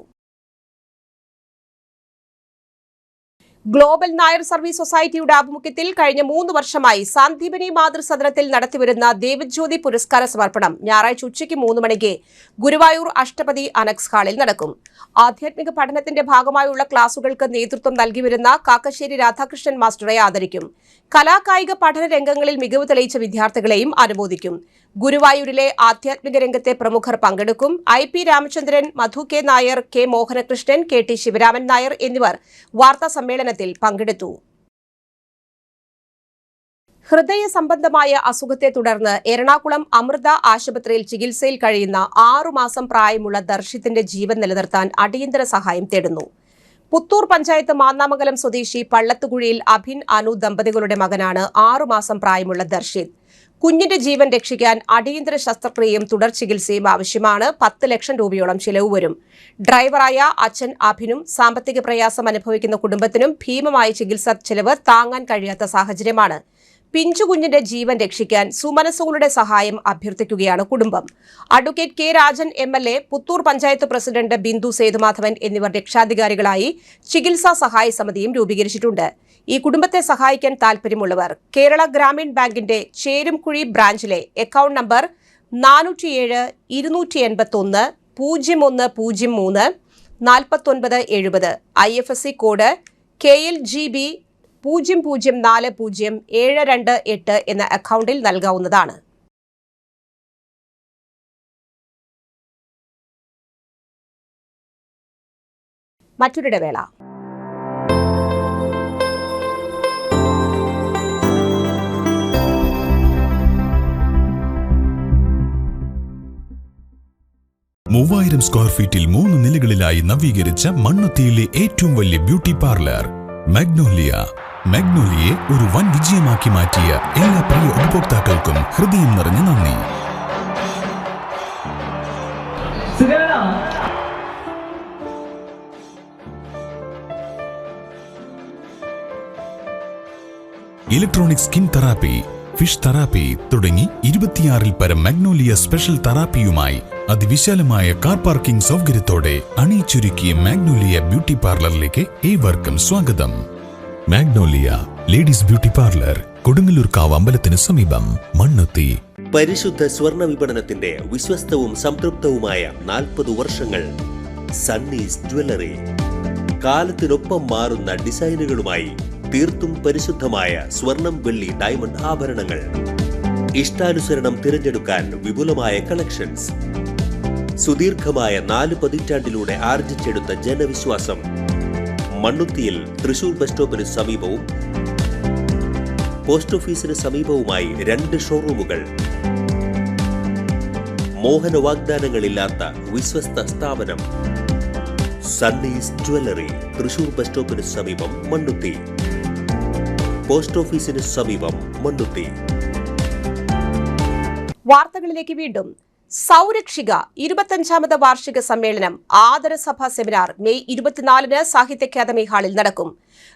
ഗ്ലോബൽ നായർ സർവീസ് സൊസൈറ്റിയുടെ ആഭിമുഖ്യത്തിൽ കഴിഞ്ഞ 3 വർഷമായി സാന്ദീപനി മാതൃസദനത്തിൽ നടത്തിവരുന്ന ദേവജ്യോതി പുരസ്കാര സമർപ്പണം ഞായറാഴ്ച ഉച്ചയ്ക്ക് 3 മണിക്ക് ഗുരുവായൂർ അഷ്ടപതി അനക്സ് ഹാളിൽ നടക്കും. ആധ്യാത്മിക പഠനത്തിന്റെ ഭാഗമായുള്ള ക്ലാസുകൾക്ക് നേതൃത്വം നൽകിവരുന്ന കാക്കശ്ശേരി രാധാകൃഷ്ണൻ മാസ്റ്ററെ ആദരിക്കും. കലാകായിക പഠന രംഗങ്ങളിൽ മികവ് തെളിയിച്ച വിദ്യാർത്ഥികളെയും അനുമോദിക്കും. ഗുരുവായൂരിലെ ആധ്യാത്മിക രംഗത്തെ പ്രമുഖർ പങ്കെടുക്കും. IP രാമചന്ദ്രൻ, മധു K Nair, K Mohanakrishnan, KT Sivaraman Nair എന്നിവർ വാർത്താ സമ്മേളനത്തിൽ പങ്കെടുത്തു. ഹൃദയ സംബന്ധമായ അസുഖത്തെ തുടർന്ന് എറണാകുളം അമൃത ആശുപത്രിയിൽ ചികിത്സയിൽ കഴിയുന്ന 6 മാസം പ്രായമുള്ള ദർശിത്തിന്റെ ജീവൻ നിലനിർത്താൻ അടിയന്തര സഹായം തേടുന്നു. പുത്തൂർ പഞ്ചായത്ത് മാന്നാമംഗലം സ്വദേശി പള്ളത്തുകുഴിയിൽ അഭിൻ അനു ദമ്പതികളുടെ മകനാണ് 6 മാസം പ്രായമുള്ള ദർശിത്. കുഞ്ഞിന്റെ ജീവൻ രക്ഷിക്കാൻ അടിയന്തര ശസ്ത്രക്രിയയും തുടർ ചികിത്സയും ആവശ്യമാണ്. 10 ലക്ഷം രൂപയോളം ചിലവ് വരും. ഡ്രൈവറായ അച്ഛൻ അഭിനും സാമ്പത്തിക പ്രയാസം അനുഭവിക്കുന്ന കുടുംബത്തിനും ഭീമമായ ചികിത്സാ ചെലവ് താങ്ങാൻ കഴിയാത്ത സാഹചര്യമാണ്. പിഞ്ചുകുഞ്ഞിന്റെ ജീവൻ രക്ഷിക്കാൻ സുമനസ്സുകളുടെ സഹായം അഭ്യർത്ഥിക്കുകയാണ് കുടുംബം. Advocate K Rajan MLA, Puthur panchayat president Bindu Sethumadhavan എന്നിവർ രക്ഷാധികാരികളായി ചികിത്സാ സഹായ സമിതിയും രൂപീകരിച്ചിട്ടുണ്ട്. ഈ കുടുംബത്തെ സഹായിക്കാൻ താൽപര്യമുള്ളവർ കേരള ഗ്രാമീൺ ബാങ്കിന്റെ ചേരുംകുഴി ബ്രാഞ്ചിലെ account number 407 281 0103 4970 IFSC code KLGB 0040 എന്ന അക്കൗണ്ടിൽ നൽകാവുന്നതാണ്. മറ്റൊരിടവേള. മൂവായിരം സ്ക്വയർ ഫീറ്റിൽ 3 നിലകളിലായി നവീകരിച്ച മണ്ണുത്തിയിലെ ഏറ്റവും വലിയ ബ്യൂട്ടി പാർലർ മാഗ്നോലിയ. മാഗ്നോലിയെ ഒരു വൻ വിജയമാക്കി മാറ്റിയ എല്ലാ പ്രിയ ഉപഭോക്താക്കൾക്കും ഹൃദയം നിറഞ്ഞ നന്ദി. Electronic skin therapy, fish therapy തുടങ്ങി 26-ൽ പരം മാഗ്നോലിയ സ്പെഷ്യൽ തെറാപ്പിയുമായി അതിവിശാലമായ കാർ പാർക്കിംഗ് സൗകര്യത്തോടെ അണിയിച്ചൊരുക്കിയ മാഗ്നോലിയ ബ്യൂട്ടി പാർലറിലേക്ക് ഏവർക്കും സ്വാഗതം. മാഗ്നോലിയ ലേഡീസ് ബ്യൂട്ടി പാർലർ, കൊടുങ്ങല്ലൂർക്കാവ് അമ്പലത്തിന് സമീപം, മണ്ണുത്തി. പരിശുദ്ധ സ്വർണ്ണ വിപണനത്തിന്റെ വിശ്വസ്തവും സംതൃപ്തവുമായ 40 വർഷങ്ങൾ. സണ്ണീസ് ജ്വല്ലറി. കാലത്തിനൊപ്പം മാറുന്ന ഡിസൈനുകളുമായി തീർത്തും പരിശുദ്ധമായ സ്വർണം, വെള്ളി, ഡയമണ്ട് ആഭരണങ്ങൾ. ഇഷ്ടാനുസരണം തിരഞ്ഞെടുക്കാൻ വിപുലമായ കളക്ഷൻസ്. സുദീർഘമായ 4 പതിറ്റാണ്ടിലൂടെ ആർജിച്ചെടുത്ത ജനവിശ്വാസം. മണ്ണുത്തിയിൽ തൃശൂർ ബസ് സ്റ്റോപ്പിന് സമീപവും പോസ്റ്റ് ഓഫീസിന് സമീപവുമായി 2 ഷോറൂമുകൾ. മോഹന വാഗ്ദാനങ്ങളില്ലാത്ത വിശ്വസ്ത സ്ഥാപനം. സണ്ണീസ് ജ്വല്ലറി, തൃശൂർ ബസ് സ്റ്റോപ്പിന് സമീപം, മണ്ണുത്തി. പോസ്റ്റ് ഓഫീസിന് സമീപം, മണ്ണുത്തി. വാർത്തകളിലേക്ക് വീണ്ടും. സൗരക്ഷിക 25ാമത് വാർഷിക സമ്മേളനം ആദരസഭ സെമിനാർ മെയ് 24-ന് സാഹിത്യ അക്കാദമി ഹാളിൽ നടക്കും.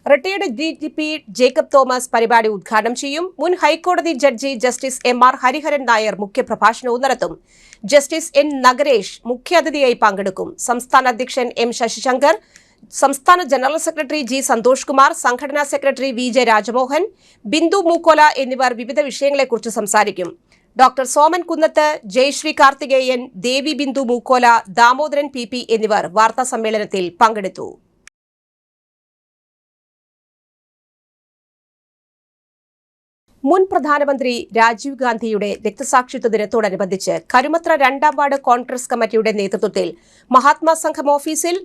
റിട്ടയർഡ് DGP ജേക്കബ് തോമസ് പരിപാടി ഉദ്ഘാടനം ചെയ്യും. മുൻ ഹൈക്കോടതി judge justice MR Hariharan Nair മുഖ്യപ്രഭാഷണവും നടത്തും. ജസ്റ്റിസ് N നഗരേഷ് മുഖ്യാതിഥിയായി പങ്കെടുക്കും. സംസ്ഥാന അധ്യക്ഷൻ M ശശിശങ്കർ, സംസ്ഥാന general secretary G Santhosh Kumar, സംഘടനാ സെക്രട്ടറി VJ രാജമോഹൻ, ബിന്ദു മൂക്കോല എന്നിവർ വിവിധ വിഷയങ്ങളെക്കുറിച്ച് സംസാരിക്കും. ഡോക്ടർ സോമൻ കുന്നത്ത്, ജയശ്രീ കാർത്തികേയൻ, ദേവി ബിന്ദു മൂക്കോല, ദാമോദരൻ PP എന്നിവർ വാർത്താ സമ്മേളനത്തിൽ പങ്കെടുത്തു. മുൻ പ്രധാനമന്ത്രി രാജീവ് ഗാന്ധിയുടെ രക്തസാക്ഷിത്വ ദിനത്തോടനുബന്ധിച്ച് കരുമത്ര 2ാം വാർഡ് കോൺഗ്രസ് കമ്മിറ്റിയുടെ നേതൃത്വത്തിൽ മഹാത്മാ സംഘം ഓഫീസിൽ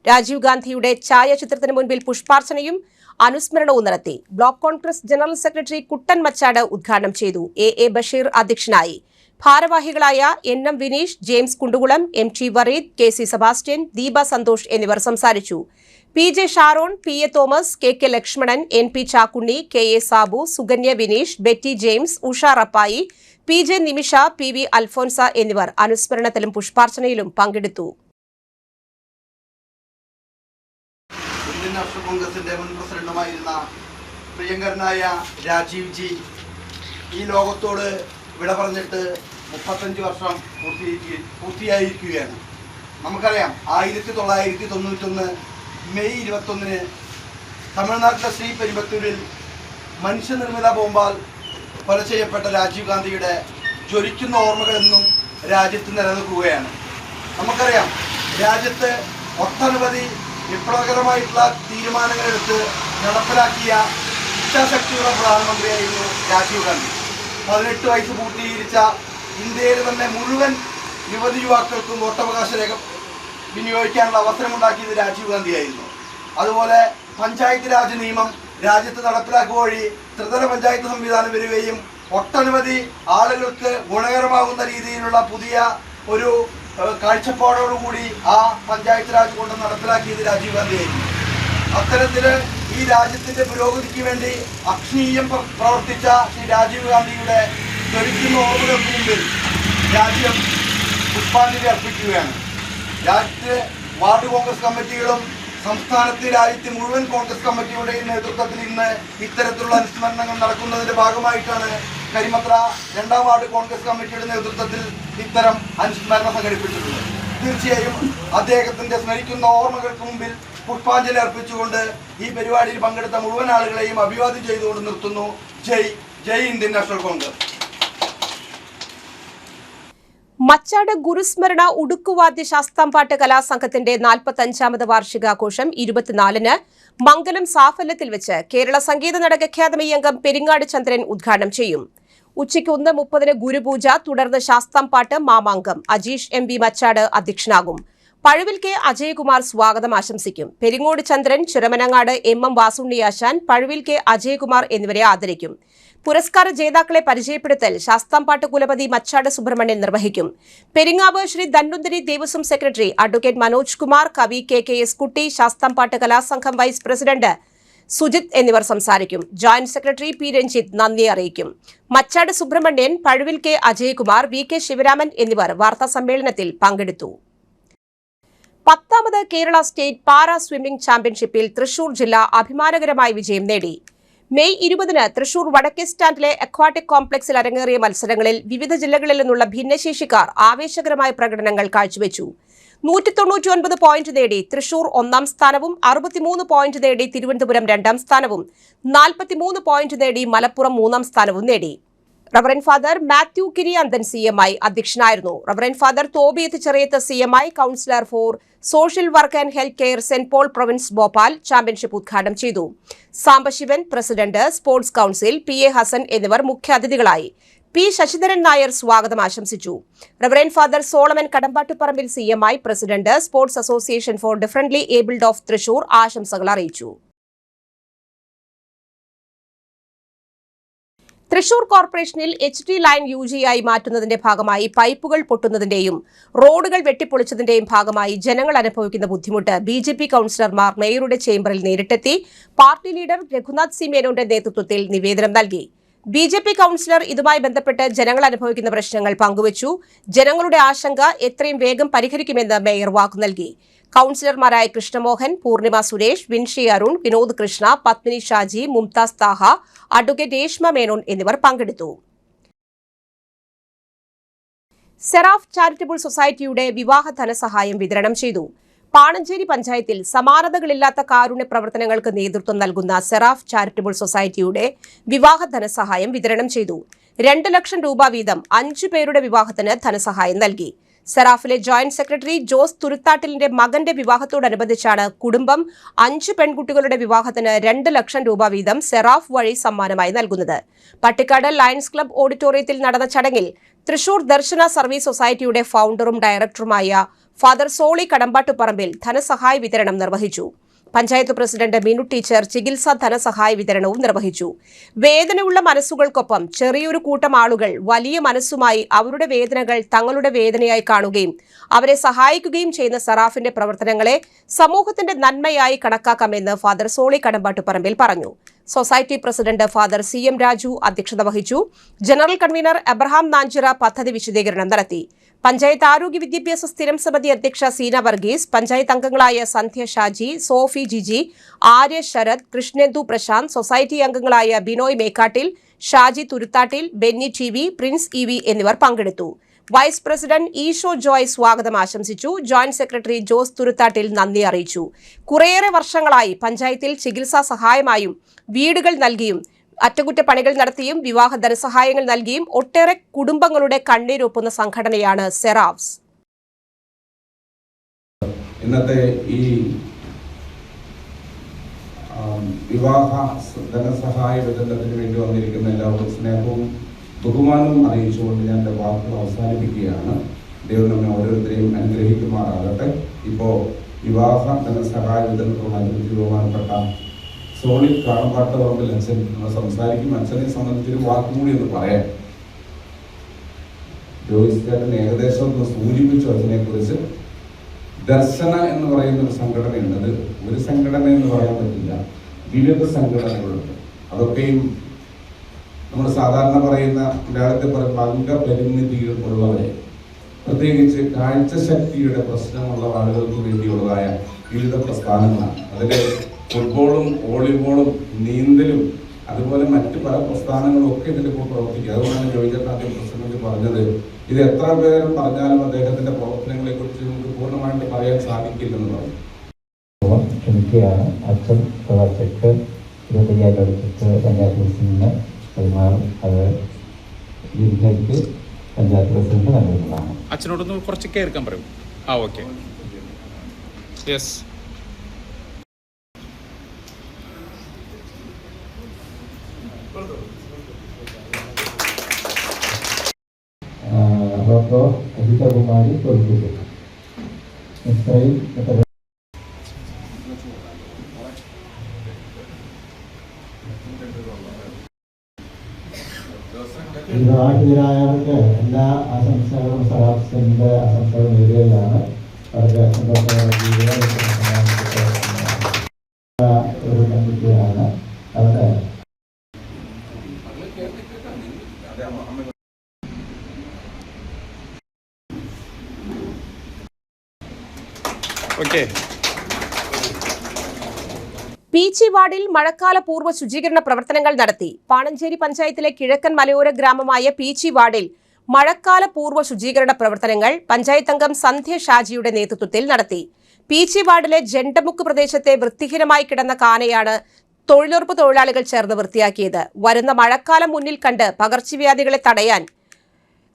രാജീവ് ഗാന്ധിയുടെ ഛായാചിത്രത്തിന് മുൻപിൽ പുഷ്പാർച്ചനയും അനുസ്മരണവും നടത്തി. Block Congress general secretary Kuttan Machad ഉദ്ഘാടനം ചെയ്തു. A ബഷീർ അധ്യക്ഷനായി. ഭാരവാഹികളായ NM Vineesh, James Kundukulam, MT Vareed, KC Sebastian, Deepa Santhosh എന്നിവർ സംസാരിച്ചു. PJ Sharon, PA Thomas, KK Lakshmanan, NP Chakkunni, KA Sabu, Sukanya Vineesh, Betty James, Usha Rappai, PJ Nimisha, PV Alphonsa എന്നിവർ അനുസ്മരണത്തിലും പുഷ്പാർച്ചനയിലും പങ്കെടുത്തു. ഇന്ത്യൻ നാഷണൽ കോൺഗ്രസിന്റെ മുൻ പ്രസിഡന്റുമായിരുന്ന പ്രിയങ്കരനായ രാജീവ് ജി ഈ ലോകത്തോട് വിട പറഞ്ഞിട്ട് 35 വർഷം പൂർത്തിയായിരിക്കുകയാണ്. നമുക്കറിയാം 1991 മെയ് 21-ന് തമിഴ്നാട്ടിലെ ശ്രീപെരുമ്പത്തൂരിൽ മനുഷ്യനിർമ്മിത ബോംബാൽ കൊല ചെയ്യപ്പെട്ട രാജീവ് ഗാന്ധിയുടെ ജ്വലിക്കുന്ന ഓർമ്മകളെന്നും രാജ്യത്ത് നിലനിൽക്കുകയാണ്. നമുക്കറിയാം രാജ്യത്ത് ഒട്ടനവധി വിപ്ലവകരമായിട്ടുള്ള തീരുമാനങ്ങളെടുത്ത് നടപ്പിലാക്കിയ ഇച്ഛാശക്തിയുള്ള പ്രധാനമന്ത്രിയായിരുന്നു രാജീവ് ഗാന്ധി. 18 വയസ്സ് പൂർത്തീകരിച്ച ഇന്ത്യയിലെ തന്നെ മുഴുവൻ യുവതി യുവാക്കൾക്കും വോട്ടവകാശ രേഖ വിനിയോഗിക്കാനുള്ള അവസരമുണ്ടാക്കിയത് രാജീവ് ഗാന്ധിയായിരുന്നു. അതുപോലെ പഞ്ചായത്ത് രാജ് നിയമം രാജ്യത്ത് നടപ്പിലാക്കുക വഴി ത്രിതല പഞ്ചായത്ത് സംവിധാനം വരികയും ഒട്ടനവധി ആളുകൾക്ക് ഗുണകരമാകുന്ന രീതിയിലുള്ള പുതിയ ഒരു കാഴ്ചപ്പാടോടുകൂടി ആ പഞ്ചായത്ത് രാജ് കൊണ്ട് നടപ്പിലാക്കിയത് രാജീവ് ഗാന്ധിയായിരുന്നു. അത്തരത്തിൽ ഈ രാജ്യത്തിന്റെ പുരോഗതിക്ക് വേണ്ടി അക്ഷീയം പ്രവർത്തിച്ച ശ്രീ രാജീവ് ഗാന്ധിയുടെ ജ്വലിക്കുന്ന ഓർമ്മകൾക്ക് മുമ്പിൽ രാജ്യം പുഷ്പാഞ്ജലി അർപ്പിക്കുകയാണ്. രാജ്യത്തെ വാർഡ് കോൺഗ്രസ് കമ്മിറ്റികളും സംസ്ഥാനത്തെ രാജ്യത്തെ മുഴുവൻ കോൺഗ്രസ് കമ്മിറ്റിയുടെയും നേതൃത്വത്തിൽ ഇന്ന് ഇത്തരത്തിലുള്ള അനുസ്മരണങ്ങൾ നടക്കുന്നതിന്റെ ഭാഗമായിട്ടാണ് കരിമത്ര 2ാം വാർഡ് കോൺഗ്രസ് കമ്മിറ്റിയുടെ നേതൃത്വത്തിൽ ഇത്തരം അനുസ്മരണം സംഘടിപ്പിച്ചിട്ടുള്ളത്. തീർച്ചയായും അദ്ദേഹത്തിന്റെ സ്മരിക്കുന്ന ഓർമ്മകൾക്ക് മുമ്പിൽ പുഷ്പാഞ്ജലി അർപ്പിച്ചുകൊണ്ട് ഈ പരിപാടിയിൽ പങ്കെടുത്ത മുഴുവൻ ആളുകളെയും അഭിവാദ്യം ചെയ്തുകൊണ്ട് നിർത്തുന്നു. ജയ് ഇന്ത്യൻ നാഷണൽ കോൺഗ്രസ്. മച്ചാട് ഗുരുസ്മരണ ഉടുക്കുവാദ്യ ശാസ്താംപാട്ട് കലാസംഘത്തിന്റെ 45ാമത് വാർഷികാഘോഷം 24-ന് മംഗലം സാഫല്യത്തിൽ വെച്ച് കേരള സംഗീത നാടക അക്കാദമി അംഗം പെരിങ്ങാട് ചന്ദ്രൻ ഉദ്ഘാടനം ചെയ്യും. ഉച്ചയ്ക്ക് 1:30-ന് ഗുരുപൂജ, തുടർന്ന് ശാസ്താംപാട്ട് മാമാങ്കം. അജീഷ് MV മച്ചാട് അധ്യക്ഷനാകും. പഴുവിൽ K അജയകുമാർ സ്വാഗതം ആശംസിക്കും. പെരിങ്ങോട് ചന്ദ്രൻ, ചുരമനങ്ങാട് MM വാസുണ്ണിയാശാൻ, പഴുവിൽ K അജയകുമാർ എന്നിവരെ ആദരിക്കും. പുരസ്കാര ജേതാക്കളെ പരിചയപ്പെടുത്തൽ ശാസ്താംപാട്ട് കുലപതി മച്ചാട് സുബ്രഹ്മണ്യൻ നിർവഹിക്കും. പെരിങ്ങാവ് ശ്രീ ധന്വന്തരി ദേവസ്വം സെക്രട്ടറി അഡ്വക്കേറ്റ് മനോജ് കുമാർ, കവി KKS കുട്ടി, ശാസ്താംപാട്ട് കലാസംഘം വൈസ് പ്രസിഡന്റ് സുജിത് എന്നിവർ സംസാരിക്കും. ജോയിന്റ് സെക്രട്ടറി P രഞ്ജിത്ത് നന്ദി അറിയിക്കും. മച്ചാട് സുബ്രഹ്മണ്യൻ, പഴുവിൽ K അജയകുമാർ, VK ശിവരാമൻ എന്നിവർ വാർത്താ സമ്മേളനത്തിൽ പങ്കെടുത്തു. 10ാമത് കേരള സ്റ്റേറ്റ് പാരാ സ്വിമ്മിംഗ് ചാമ്പ്യൻഷിപ്പിൽ തൃശൂർ ജില്ല അഭിമാനകരമായ വിജയം നേടി. മെയ് 20-ന് തൃശൂർ വടക്കേ സ്റ്റാൻഡിലെ അക്വാട്ടിക് കോംപ്ലക്സിൽ അരങ്ങേറിയ മത്സരങ്ങളിൽ വിവിധ ജില്ലകളിൽ നിന്നുള്ള ഭിന്നശേഷിക്കാർ ആവേശകരമായ പ്രകടനങ്ങൾ കാഴ്ചവെച്ചു. 199 പോയിന്റ് നേടി തൃശൂർ 1-ാം സ്ഥാനവും 63 പോയിന്റ് നേടി തിരുവനന്തപുരം 2-ാം സ്ഥാനവും 43 പോയിന്റ് നേടി മലപ്പുറം 3-ാം സ്ഥാനവും നേടി. Reverend father Mathew Kiriyanthan CMI അധ്യക്ഷനായിരുന്നു. Reverend father Thobiyath Cheriyath CMI, counsellor for social work and health care Saint Paul province Bhopal championship ഉദ്ഘാടനം ചെയ്തു. Sambasivan president, sports council PA Hasan എന്നിവർ മുഖ്യാതിഥികളായി. P ശശിധരൻ നായർ സ്വാഗതം ആശംസിച്ചു. Reverend father Solomon Kadambattuparambil CMI president, sports association for differently abled of Thrissur ആശംസകൾ അറിയിച്ചു. തൃശൂർ കോർപ്പറേഷനിൽ HT ലൈൻ UGയായി മാറ്റുന്നതിന്റെ ഭാഗമായി പൈപ്പുകൾ പൊട്ടുന്നതിന്റെയും റോഡുകൾ വെട്ടിപ്പൊളിച്ചതിന്റെയും ഭാഗമായി ജനങ്ങൾ അനുഭവിക്കുന്ന ബുദ്ധിമുട്ട് BJP കൌൺസിലർമാർ മേയറുടെ ചേംബറിൽ നേരിട്ടെത്തി പാർട്ടി ലീഡർ രഘുനാഥ് C മേനോന്റെ നേതൃത്വത്തിൽ നിവേദനം നൽകി. BJP കൌൺസിലർ ഇതുമായി ബന്ധപ്പെട്ട് ജനങ്ങൾ അനുഭവിക്കുന്ന പ്രശ്നങ്ങൾ പങ്കുവച്ചു. ജനങ്ങളുടെ ആശങ്ക എത്രയും വേഗം പരിഹരിക്കുമെന്ന് മേയർ വാക്കു നൽകി. കൌൺസിലർമാരായ കൃഷ്ണമോഹൻ, പൂർണിമ സുരേഷ്, വിൻഷി അരുൺ, വിനോദ് കൃഷ്ണ, പത്മിനി ഷാജി, മുംതാസ് താഹ, അഡ്വക്കേറ്റ് രേഷ്മ മേനോൻ എന്നിവർ പങ്കെടുത്തു. സെറാഫ് ചാരിറ്റബിൾ സൊസൈറ്റിയുടെ വിവാഹ ധനസഹായം വിതരണം ചെയ്തു. പാണഞ്ചേരി പഞ്ചായത്തിൽ സമാനതകളില്ലാത്ത കാരുണ്യ പ്രവർത്തനങ്ങൾക്ക് നേതൃത്വം നൽകുന്ന സെറാഫ് ചാരിറ്റബിൾ സൊസൈറ്റിയുടെ വിവാഹ ധനസഹായം വിതരണം ചെയ്തു. 2 ലക്ഷം രൂപ വീതം 5 പേരുടെ വിവാഹത്തിന് ധനസഹായം നൽകി. സെറാഫിലെ ജോയിന്റ് സെക്രട്ടറി ജോസ് തുരുത്താട്ടിലിന്റെ മകന്റെ വിവാഹത്തോടനുബന്ധിച്ചാണ് കുടുംബം 5 പെൺകുട്ടികളുടെ വിവാഹത്തിന് 2 ലക്ഷം രൂപ വീതം സെറാഫ് വഴി സമ്മാനമായി നൽകുന്നത്. പട്ടിക്കാട് ലയൺസ് ക്ലബ് ഓഡിറ്റോറിയത്തിൽ നടന്ന ചടങ്ങിൽ തൃശൂർ ദർശന സർവീസ് സൊസൈറ്റിയുടെ ഫൗണ്ടറും ഡയറക്ടറുമായ ഫാദർ സോളി കടമ്പാട്ടുപറമ്പിൽ ധനസഹായ വിതരണം നിർവഹിച്ചു. പഞ്ചായത്ത് പ്രസിഡന്റ് മീനു ടീച്ചർ ചികിത്സാ ധനസഹായ വിതരണവും നിർവഹിച്ചു. വേദനയുള്ള മനസ്സുകൾക്കൊപ്പം ചെറിയൊരു കൂട്ടം ആളുകൾ വലിയ മനസ്സുമായി അവരുടെ വേദനകൾ തങ്ങളുടെ വേദനയായി കാണുകയും അവരെ സഹായിക്കുകയും ചെയ്യുന്ന സെറാഫിന്റെ പ്രവർത്തനങ്ങളെ സമൂഹത്തിന്റെ നന്മയായി കണക്കാക്കാമെന്ന് ഫാദർ സോളി കടമ്പാട്ടുപറമ്പിൽ പറഞ്ഞു. Society president father CM Raju അധ്യക്ഷത വഹിച്ചു. ജനറൽ കൺവീനർ എബ്രഹാം നാഞ്ചിറ പദ്ധതി വിശദീകരണം നടത്തി. പഞ്ചായത്ത് ആരോഗ്യ വിദ്യാഭ്യാസ സ്ഥിരം സമിതി അധ്യക്ഷ സീന വർഗീസ്, പഞ്ചായത്ത് അംഗങ്ങളായ സന്ധ്യ ഷാജി, സോഫി ജിജി, ആര്യ ശരത്, കൃഷ്ണേന്ദു പ്രശാന്ത്, സൊസൈറ്റി അംഗങ്ങളായ ബിനോയ് മേക്കാട്ടിൽ, ഷാജി തുരുത്താട്ടിൽ, ബെന്നി TV, പ്രിൻസ് EV എന്നിവർ പങ്കെടുത്തു. വൈസ് പ്രസിഡന്റ് ഈശോ ജോയ് സ്വാഗതം ആശംസിച്ചു. ജോയിന്റ് സെക്രട്ടറി ജോസ് തുരുത്താട്ടിൽ നന്ദി അറിയിച്ചു. കുറേയേറെ വർഷങ്ങളായി പഞ്ചായത്തിൽ ചികിത്സാ സഹായമായും വീടുകൾ നൽകിയും അറ്റകുറ്റപ്പണികൾ നടത്തിയും വിവാഹ ധനസഹായങ്ങൾ നൽകിയും ഒട്ടേറെ കുടുംബങ്ങളുടെ കണ്ണീരൊപ്പുന്ന സംഘടനയാണ് സെറാഫ്സ്. ഇന്നത്തെ ഈ വിവാഹ ധനസഹായ വിതരണത്തിന് വേണ്ടി വന്നിരിക്കുന്ന എല്ലാവർക്കും സ്നേഹവും ബഹുമാനവും അറിയിച്ചുകൊണ്ട് ഞാൻ എൻ്റെ വാക്കുകൾ അവസാനിപ്പിക്കുകയാണ്. ദൈവം നമ്മെ ഓരോരുത്തരെയും അനുഗ്രഹിക്കുമാറാകട്ടെ. ഇപ്പോൾ വിവാഹ ധനസഹായ വിതരണത്തോടനുബന്ധിച്ച് ബഹുമാനപ്പെട്ട സോളി കാടമ്പാട്ടുപറമ്പിൽ അച്ഛൻ നമ്മൾ സംസാരിക്കും. അച്ഛനെ സംബന്ധിച്ചൊരു വാക്കും കൂടി ഒന്ന് പറയാം. ജോയിസ് ചേട്ടൻ ഏകദേശം ഒന്ന് സൂചിപ്പിച്ചു അച്ഛനെ കുറിച്ച്. ദർശന എന്ന് പറയുന്ന ഒരു സംഘടനയുണ്ട്. അത് ഒരു സംഘടന എന്ന് പറയാൻ പറ്റില്ല, വിവിധ സംഘടനകളുണ്ട്. അതൊക്കെയും നമ്മൾ സാധാരണ പറയുന്ന മലയാളത്തിൽ പറയുന്ന അംഗപരിമിതികളുള്ളവരെ, പ്രത്യേകിച്ച് കാഴ്ചശക്തിയുടെ പ്രശ്നമുള്ള ആളുകൾക്ക് വേണ്ടിയുള്ളതായ വിവിധ പ്രസ്ഥാനങ്ങളാണ്. അതിൽ ഫുട്ബോളും വോളിബോളും നീന്തലും അതുപോലെ മറ്റ് പല പ്രസ്ഥാനങ്ങളും ഒക്കെ ഇതിലിപ്പോൾ പ്രവർത്തിക്കുക. അതുകൊണ്ടാണ് ജോയിച്ചേട്ടൻ ആദ്യം പ്രസിഡന്റ് പറഞ്ഞത്, ഇത് എത്ര പേരും പറഞ്ഞാലും അദ്ദേഹത്തിന്റെ പ്രവർത്തനങ്ങളെ കുറിച്ച് നമുക്ക് പൂർണ്ണമായിട്ട് പറയാൻ സാധിക്കില്ലെന്ന് പറഞ്ഞു. ക്ഷണിക്കുകയാണ്. അച്ഛൻ ചെക്ക് 25,000 എടുത്തിട്ട് പഞ്ചായത്ത് പ്രസിഡന്റിന് കൈമാറും. അത് ജില്ലയ്ക്ക് പഞ്ചായത്ത് പ്രസിഡന്റ് നൽകുന്നതാണ്. അച്ഛനോടൊന്ന് കുറച്ച് കേൾക്കാൻ പറയും. ഓക്കെ. യെസ്. ഡോക്ടർ അജിതകുമാരി തോൽപ്പിച്ചു. വിവാഹിതരായവർക്ക് എല്ലാ ആശംസകളും സഹാബ്സിന്റെ ആശംസകൾ നേടുകയാണ്. അവർക്ക് ഒരു പെൺകുട്ടിയാണ്. അവരുടെ പീച്ചി വാർഡിൽ മഴക്കാല പൂർവ്വ ശുചീകരണ പ്രവർത്തനങ്ങൾ നടത്തി. പാണഞ്ചേരി പഞ്ചായത്തിലെ കിഴക്കൻ മലയോര ഗ്രാമമായ പീച്ചി വാർഡിൽ മഴക്കാല പൂർവ്വ ശുചീകരണ പ്രവർത്തനങ്ങൾ പഞ്ചായത്ത് അംഗം സന്ധ്യ ഷാജിയുടെ നേതൃത്വത്തിൽ നടത്തി. പീച്ചി വാർഡിലെ ജണ്ടമുക്ക് പ്രദേശത്തെ വൃത്തിഹീനമായി കിടന്ന കാനയാണ് തൊഴിലുറപ്പ് തൊഴിലാളികൾ ചേർന്ന് വൃത്തിയാക്കിയത്. വരുന്ന മഴക്കാലം മുന്നിൽ കണ്ട് പകർച്ചവ്യാധികളെ തടയാൻ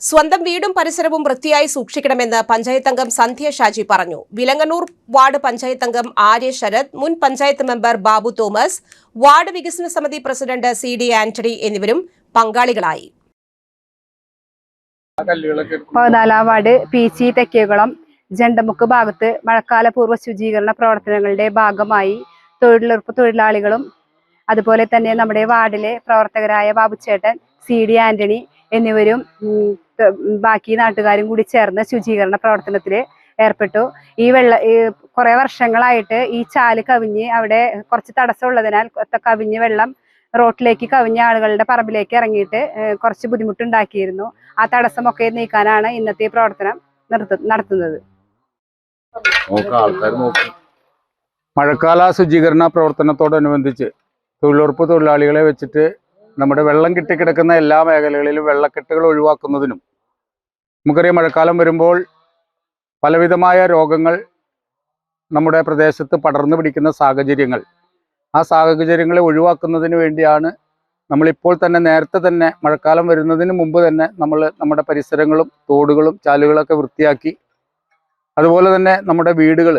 സ്വന്തം വീടും പരിസരവും വൃത്തിയായി സൂക്ഷിക്കണമെന്ന് പഞ്ചായത്ത് അംഗം സന്ധ്യ ഷാജി പറഞ്ഞു. വിലങ്ങന്നൂർ വാർഡ് പഞ്ചായത്ത് അംഗം ആര്യ ശരത്, മുൻ panchayat member Babu Thomas, ward വികസന സമിതി പ്രസിഡന്റ് CD ആന്റണി എന്നിവരും പങ്കാളികളായി. 14 വാർഡ് പീച്ചി തെക്കേകുളം ജണ്ടമുക്ക് ഭാഗത്ത് മഴക്കാല പൂർവ്വ ശുചീകരണ പ്രവർത്തനങ്ങളുടെ ഭാഗമായി തൊഴിലുറപ്പ് തൊഴിലാളികളും അതുപോലെ തന്നെ നമ്മുടെ വാർഡിലെ പ്രവർത്തകരായ ബാബുച്ചേട്ടൻ, CD ആന്റണി എന്നിവരും ബാക്കി നാട്ടുകാരും കൂടി ചേർന്ന് ശുചീകരണ പ്രവർത്തനത്തിൽ ഏർപ്പെട്ടു. കുറെ വർഷങ്ങളായിട്ട് ഈ ചാല് കവിഞ്ഞ് അവിടെ കുറച്ച് തടസ്സമുള്ളതിനാൽ കവിഞ്ഞ് വെള്ളം റോട്ടിലേക്ക് കവിഞ്ഞ ആളുകളുടെ പറമ്പിലേക്ക് ഇറങ്ങിയിട്ട് കുറച്ച് ബുദ്ധിമുട്ടുണ്ടാക്കിയിരുന്നു. ആ തടസ്സമൊക്കെ നീക്കാനാണ് ഇന്നത്തെ പ്രവർത്തനം നടത്തുന്നത്. മഴക്കാല ശുചീകരണ പ്രവർത്തനത്തോടനുബന്ധിച്ച് തൊഴിലുറപ്പ് തൊഴിലാളികളെ വെച്ചിട്ട് നമ്മുടെ വെള്ളം കെട്ടിക്കിടക്കുന്ന എല്ലാ മേഖലകളിലും വെള്ളക്കെട്ടുകൾ ഒഴിവാക്കുന്നതിനും, നമുക്കറിയാം മഴക്കാലം വരുമ്പോൾ പലവിധമായ രോഗങ്ങൾ നമ്മുടെ പ്രദേശത്ത് പടർന്നു പിടിക്കുന്ന സാഹചര്യങ്ങൾ, ആ സാഹചര്യങ്ങളെ ഒഴിവാക്കുന്നതിന് വേണ്ടിയാണ് നമ്മളിപ്പോൾ തന്നെ നേരത്തെ തന്നെ മഴക്കാലം വരുന്നതിന് മുമ്പ് തന്നെ നമ്മുടെ പരിസരങ്ങളും തോടുകളും ചാലുകളൊക്കെ വൃത്തിയാക്കി, അതുപോലെ തന്നെ നമ്മുടെ വീടുകൾ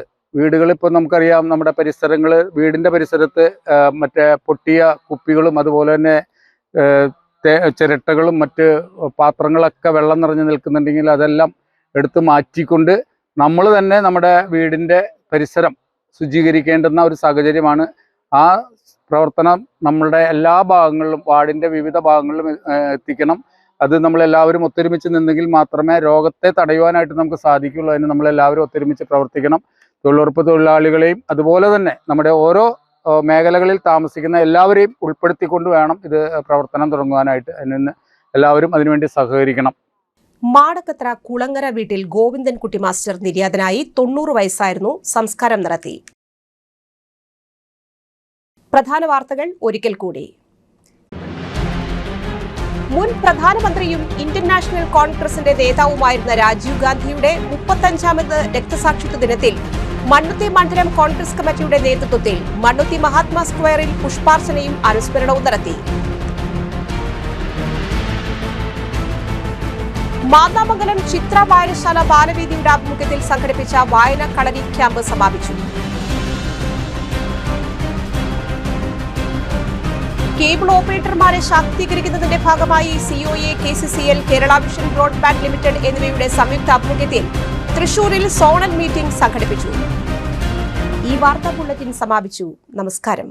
ഇപ്പോൾ നമുക്കറിയാം നമ്മുടെ പരിസരങ്ങൾ, വീടിൻ്റെ പരിസരത്ത് മറ്റേ പൊട്ടിയ കുപ്പികളും അതുപോലെ തന്നെ ചിരട്ടകളും മറ്റ് പാത്രങ്ങളൊക്കെ വെള്ളം നിറഞ്ഞു നിൽക്കുന്നുണ്ടെങ്കിൽ അതെല്ലാം എടുത്ത് മാറ്റിക്കൊണ്ട് നമ്മൾ തന്നെ നമ്മുടെ വീടിൻ്റെ പരിസരം ശുചീകരിക്കേണ്ടുന്ന ഒരു സാഹചര്യമാണ്. ആ പ്രവർത്തനം നമ്മളുടെ എല്ലാ ഭാഗങ്ങളിലും, വാർഡിൻ്റെ വിവിധ ഭാഗങ്ങളിലും എത്തിക്കണം. അത് നമ്മളെല്ലാവരും ഒത്തൊരുമിച്ച് നിന്നെങ്കിൽ മാത്രമേ രോഗത്തെ തടയുവാനായിട്ട് നമുക്ക് സാധിക്കുള്ളൂ. അതിന് നമ്മളെല്ലാവരും ഒത്തൊരുമിച്ച് പ്രവർത്തിക്കണം. തൊഴിലുറപ്പ് തൊഴിലാളികളെയും അതുപോലെ തന്നെ നമ്മുടെ ഓരോ മേഖലകളിൽ താമസിക്കുന്ന എല്ലാവരെയും ഉൾപ്പെടുത്തിക്കൊണ്ട് വേണം ഇത് പ്രവർത്തനം തുടങ്ങുവാനായിട്ട്. അതിന് എല്ലാവരും അതിനുവേണ്ടി സഹകരിക്കണം. മാടക്കത്ര കുളങ്ങര വീട്ടിൽ ഗോവിന്ദൻകുട്ടി മാസ്റ്റർ നിര്യാതനായി. 90 വയസ്സായിരുന്നു. സംസ്കാരം നടത്തി. പ്രധാന വാർത്തകൾ ഒരിക്കൽ കൂടി. മുൻ പ്രധാനമന്ത്രിയും ഇന്ത്യൻ നാഷണൽ കോൺഗ്രസിന്റെ നേതാവുമായിരുന്ന രാജീവ് ഗാന്ധിയുടെ 35ാമത് രക്തസാക്ഷിത്വ ദിനത്തിൽ മണ്ണുത്തി മണ്ഡലം കോൺഗ്രസ് കമ്മിറ്റിയുടെ നേതൃത്വത്തിൽ മണ്ണുത്തി മഹാത്മാ സ്ക്വയറിൽ പുഷ്പാർച്ചനയും അനുസ്മരണവും നടത്തി. മാന്നാമംഗലം ചിത്ര വായനശാല ബാലവേദിയുടെ ആഭിമുഖ്യത്തിൽ സംഘടിപ്പിച്ച വായന കളരി ക്യാമ്പ് സമാപിച്ചു. കേബിൾ ഓപ്പറേറ്റർമാരെ ശാക്തീകരിക്കുന്നതിന്റെ ഭാഗമായി COA, KCCL, Kerala vision broadband limited എന്നിവയുടെ സംയുക്താഭിമുഖ്യത്തിൽ തൃശൂരിൽ സോണൽ മീറ്റിംഗ് സംഘടിപ്പിച്ചു. ഈ വാർത്താ ബുള്ളറ്റിൻ സമാപിച്ചു. നമസ്കാരം.